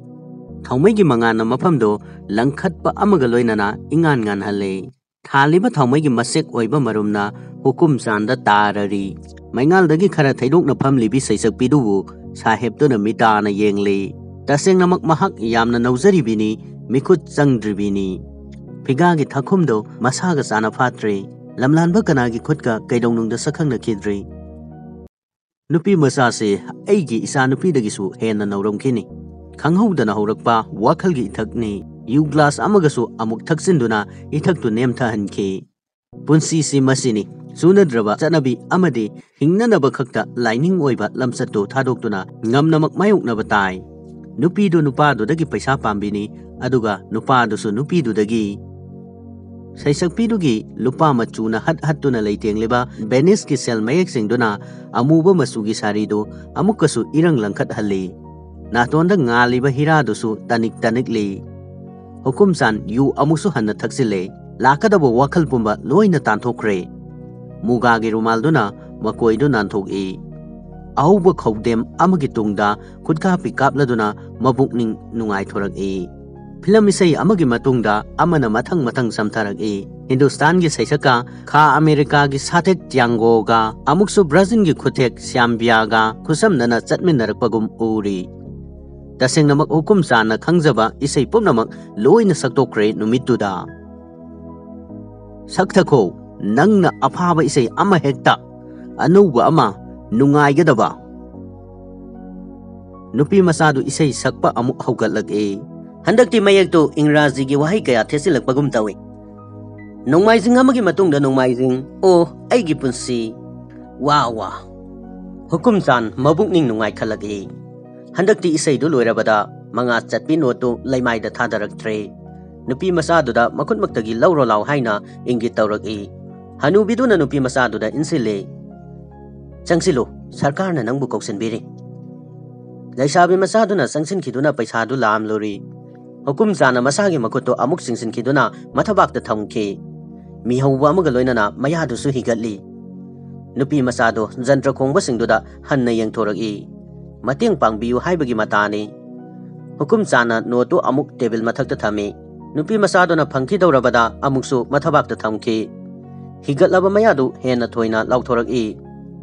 Thawmai gi mangana mafamdo langkhat pa amaga loinana ingan halle. Thaliba thawmai gi masek oiba marumna hukum sanda tarari. Maingal dagi khara thaidok na famli bi saisak pidubu saheb to na mita na yengle. Tasengnamak mahak yamna nauzaribini, mikut changdribini. Phigagi thakhumdo masaga sana phatre, lamlanba kanagi khutka kaidongnungda sakhangnakhidri. Nupi masase aigi isa nupi dagisu henna nauromkhini. Khanghoudana haurakpa wakhalgi ithakni, yu glass amagasu amuk thaksinduna ithaktu nemthahanki. Punsisi masini, sunadraba chanabi amadi hingnanaba khakta lining oiba lamsattu thadoktuna ngamnamak mayoknaba tai. Nupidu nupadu dagi paisa pambini, aduga nupadu su nupidu dagi. Saisakpidugi lupa machuna hat-hattuna leitingliba Venice ki sel mayek singduna amuba masugi saridu amukasu irang langkat halli. Natonda ngaliba hiradusu tanik li. Hukumsan yu amusu hanna thaksile, lakadaba wakal pumba loina tanthokre. Mugagi rumalduna makoidu nanthok-i. Auba khaudem amagi tungda khudka pikapladuna mabukning nungai thorak-i. Film isai amagi matungda amana mathang samtharak-i. Hindustan gi saisaka kha America gi sathek Tiango ga amuksu Brazil gi khuthek Siambia ga khusamnana chatminarakpagum uri. Tasengnamak hukum sana khangjaba isai pumnamak loina saktokre numittuda. Sakthako nangna aphaba isai ama hekta anuba ama nungaigadaba. Nupi masadu isai sakpa amuk haugatlak-i. Handakti mayektu Ingraji gi wahay kaya thesilakpagum tawi. Nongmaising amagi matungda nongmaising o aigi punsi. Wawa. Hukumsan mabukning nungai khalak-i. Handakti isai du loirabada mga chatpi notu laymayda thadaraktre. Nupi masaduda makutmaktagi lauro law haina ingit tawrak-i. Hanubiduna nupi masaduda insile. Changsilo, sarkar na nang bukok sinbiri. Laisabi masaduna sangsin kiduna paisadu laam lori. Hukum sana masagi makuto amuk singsin kiduna matabakta thamki. Mihawwa magaloy na mayado su higatli. Nupi masado jantra kongba singduda hanna yang thorak-i. Mating pangbiyu haibagi matani. Hukum sana noto amuk table mathakta thami. Nupi masado na phangki dawrabada amuksu matabakta thamki. Higatlaba mayado hena thoina lauthorak-i.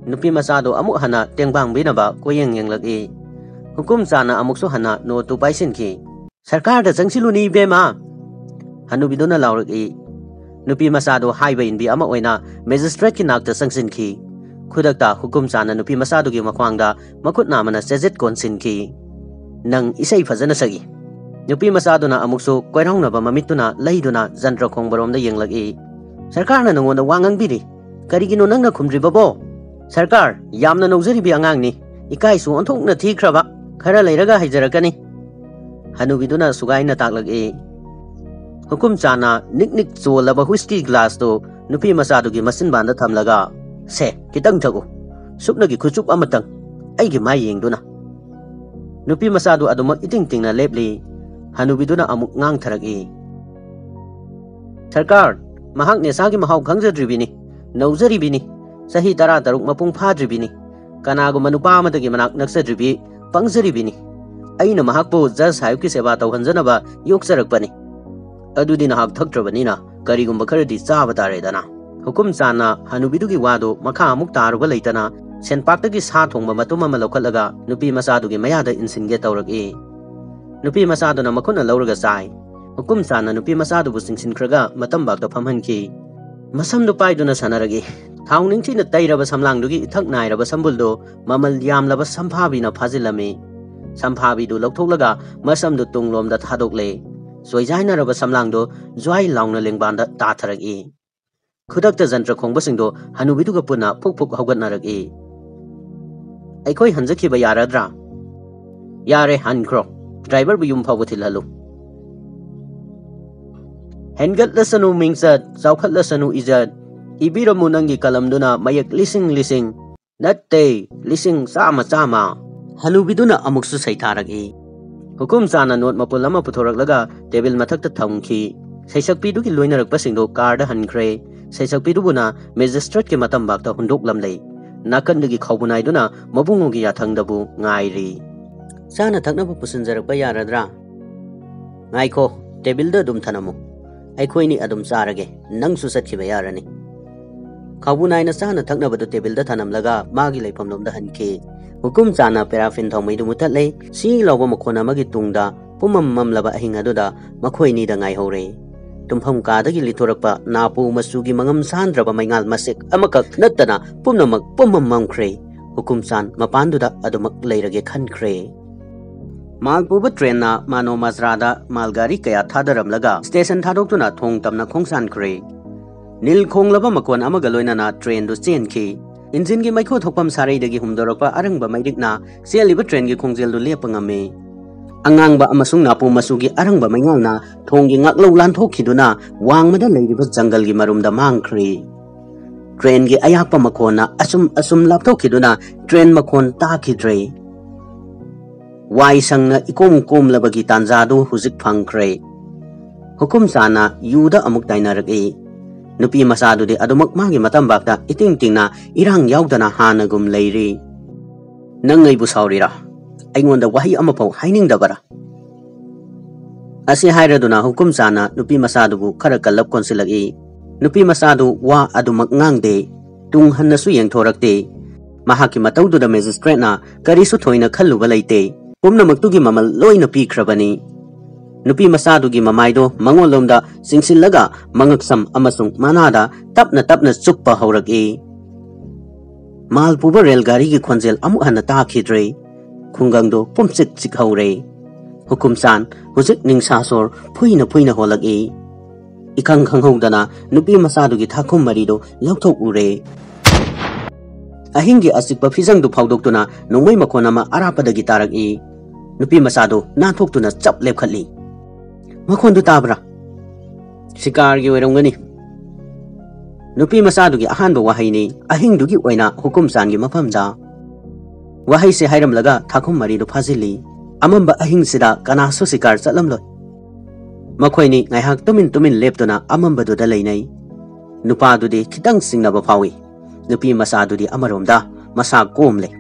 Nupi masado amuk hana tengbang binaba koyeng yenglak-i. Hukum sana amukso hana no tu paisinki. Sarkar da changsiluni bema. Hanubiduna laurak-i. Nupi masado haiba inbi ama oina magistrate ki nakta changsinki. Khudakta hukum sana nupi masado gi makwangda makut namana sejet konsinki. Nang isai fajana sagi. Nupi masado na amukso koiraungnaba mamittuna leiduna jantra khongbaromda yenglak-i. Sarkar na nangonda wangang biri. Karigino nangna khumdribabo. Sarkar yamna nauzaribi angangni. Ikaisu onthokna thikraba khara leiraga haijarakani. Hanubiduna sugaina taklak-i. Hukum chana nik cholaba whisky glass to nupi masadugi masin banda thamlaga se kitang thago suknagi khuchup amatang aigi mai yengduna. Nupi masadu adumak iting-tingna lepli. Hanubiduna amuk ngang tharak-i. Sarkar mahak nesagi mahaw khangjadribini nauzaribini sahi 13 mapung phadribini kanaguma nupa amadagi manak naksadribi pangjaribini aina mahakpo judge hayuki seba tawhanjanaba yoksarakpani adudi nahak thaktrabanina karigumba kharadi chaba taredana. Hukum chana hanubidugi wado makha amuk taruba leitana senpaktagi sa thongba matum ama lokhatlaga nupi masadugi mayada insinge tawrak-i. Nupi masaduna makuna lauraga sai. Hukum chana nupi masadubu singsinkhraga matambakta phamhanki. Masamdu paiduna sanaragi. Thauningthina tairaba samlangdugi ithak nairaba sambuldo mamal yamlaba samphabina phajilami. Samphabidu lokthoklaga masamdu tunglomda thadokle. Soijainaraba samlangdo jwai laungna lengbanda tatharak-i. Khudakta jantra khongbasingdo hanubiduga puna phuk haugatnarak-i. Aikoi hanjakhiba yaradra? Yare hankro. Driver bu yum phawba thilhalu. Hengatlasanu mingsat chaukhatlasanu ijat. Ibiramu nangi kalamduna mayak lising natte lising sama Hanubiduna amuksu saitharak-i. Hukum chana not mapul ama puthoraklaga table mathakta thamki. Saisakpidugi loinarakpasingdo karda hankre. Saisakpidubuna magistrate ki matambakta hundoklamlei. Nakandagi khawbunaiduna mabungogi yathangdabu ngairi. Chana thaknaba pusinjarakpa yaradra? Ngaiko table da dum thanamu. Aikhoini adum charage nangsu satkiba yarani. Khawbunaina chana thaknabadu table da thanamlaga magi leifamlomda hanki. Hukum chana paraffin thongmai du mutatle si lawba makhon amagi tungda pumam mamlaba ahing aduda makhoi ni da ngai hore tumpham ka dagi lithorakpa napu masugi mangam sandraba maingal masik amakak nattana pumnamak pumam mamkhre hukum chan mapanduda adumak leirage khankhre malpuba train na mano mazrada malgari kaya thadaramlaga station thadoktuna thong tamna khongsan khre nil khonglaba makon amaga loinana train du chenki engine gi maikho thokpam sarai dagi humdorokpa arangba maidikna seliba train gi khongjel du lepangame angang ba amasung napu masugi arangba maingalna thonggi ngaklo lan thokhiduna wangmada leiriba jungle gi marumda mangkhri train gi ayakpa makhona asum lapthokhiduna train makhon takhidre wai sangna ikom komlabagi tanjadu huzik phangkhre hukum sana yuda amuk dainaragi nupi masadu de adumak magi matam bakta iting tingna irang yaudana hanagum leiri nangai bu saurira aingonda wahi amapau haining dabara asi hairaduna hukum sana nupi masadu bu khara kalap konsilagi nupi masadu wa adumak ngangde tung hannasu yengthorakte mahaki mataudu da magistrate na karisu thoina khalluba leite pumna maktugi mamal loina pikhrabani nupi masadu gi mamaido mangolomda singsillaga mangaksam amasung manada tapna chukpa hauragi malpuba railgari gi khonjel amu hana takhidre khungangdo pumchik chikhaure hukumsan hujik ningsasor phuina holagi ikang khanghodana nupi masadu gi thakum marido lauthok ure ahingi asikpa fizang du phaudoktuna nongmai makhonama arapadagi taragi nupi masadu nathoktuna chap lepkhali makhon du tabra sikar gi oirongani nupi masadu gi ahan do wahaini ahing du gi oina hukum san gi mafamda wahai se hairam laga thakum mari do phazili amamba ahing sida kana so sikar chalamlo makhoini ngai hak tumin leptuna amamba du da leinai nupa du de khitang singna ba phawi nupi masadu di amaromda masa komle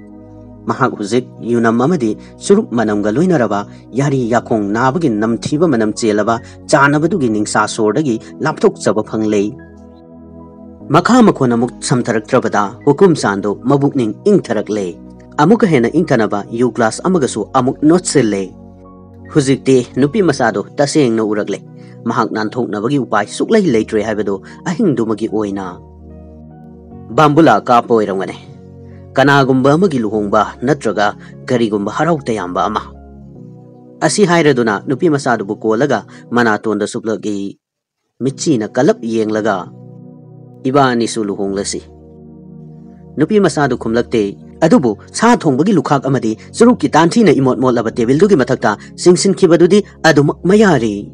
mahak huzik yunam amadi surup manam ga loinaraba yari yakong nabagi namthiba manam chelaba chanabadugi ningsa sordagi lapthok chaba phanglei makha makhona muk samtharaktrabada hukum sando mabukning ingtharakle amuka hena ingthanaba u class amagasu amuk notselle huzikte nupi masado taseng no urakle mahak nan thoknabagi upai suklai leitre haibado ahingdumagi oina bambula kapo irangane kanagumba amagi luhongba natraga garigumba harau tayamba ama asi hairaduna nupi masadu bu kolaga manatonda suplagi michina kalap yenglaga ibani su luhonglasi nupi masadu khumlakte adubu sa thongbagi lukhak amadi suruki tanthina imot motlaba table dugi mathakta singsin khibadudi adum mayari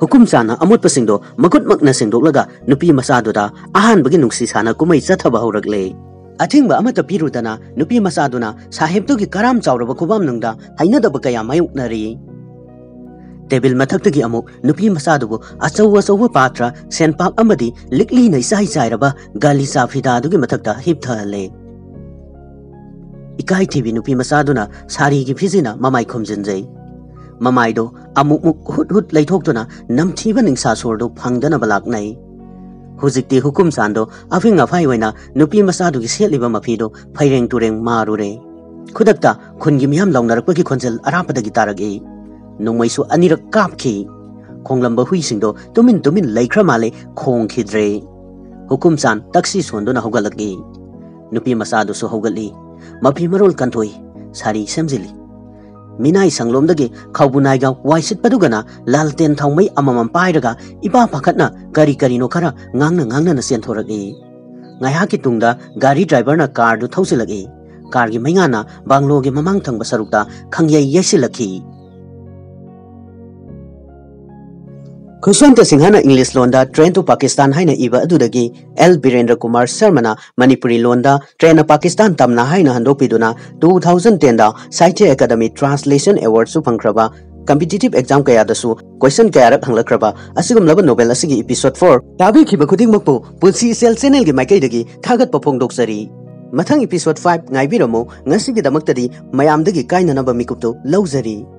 hukum sana amot pasingdo makut makna singdoklaga nupi masaduda ahan bagi nungsi sana kumai chathaba horakle athingba amata pirudana nupi masaduna sahibtugi karam chawraba khubam nungda hainadaba kaya mayuknari table mathaktugi amuk nupi masadubu achaw patra senpak amadi likli na isai chairaba gali safida dugi mathakta hipthale ikai thibi nupi masaduna sari gi phizina mamai khomjinjai mamaido amuk hut leithokduna namthiba ningsa sordo phangdana balaknai hujikti hukum sando afing afai waina nupi masadu gi setliba mafido phaireng tureng marure khudakta khungi miyam launarapagi khonjel arapadagi taragi nongmaisu anirak kapki khonglamba huisingdo tumin laikra male khongkhidre hukum san taxi sondona hogalaki nupi masadu so hogali mapi marol kanthoi sari semjili minai sanglomdagi khawbunaiga waisit padugana lalten thongmai amamam pairaga ipa pakhatna kari no khara ngangna na senthoragi ngaihaki tungda gari driver na car du thausilagi car gi maingana banglo gi mamang thangba sarukta khangyai yesilaki Kushwanta Singhana English Londa Train to Pakistan haina iba adudagi L. Birendra Kumar Sharmana Manipuri Londa Train to Pakistan tamna haina handopiduna 2010 da Sahitya Academy Translation Award su phangkraba competitive exam kaya dasu question kaya rak hanglakraba asigum laba novel asigi episode 4 tabi khiba khuding makpo pulsi sel channel gi maikai dagi thagat papong doksari mathang episode 5 ngai biramo ngasigi damaktadi mayam dagi kaina naba mikupto lauzari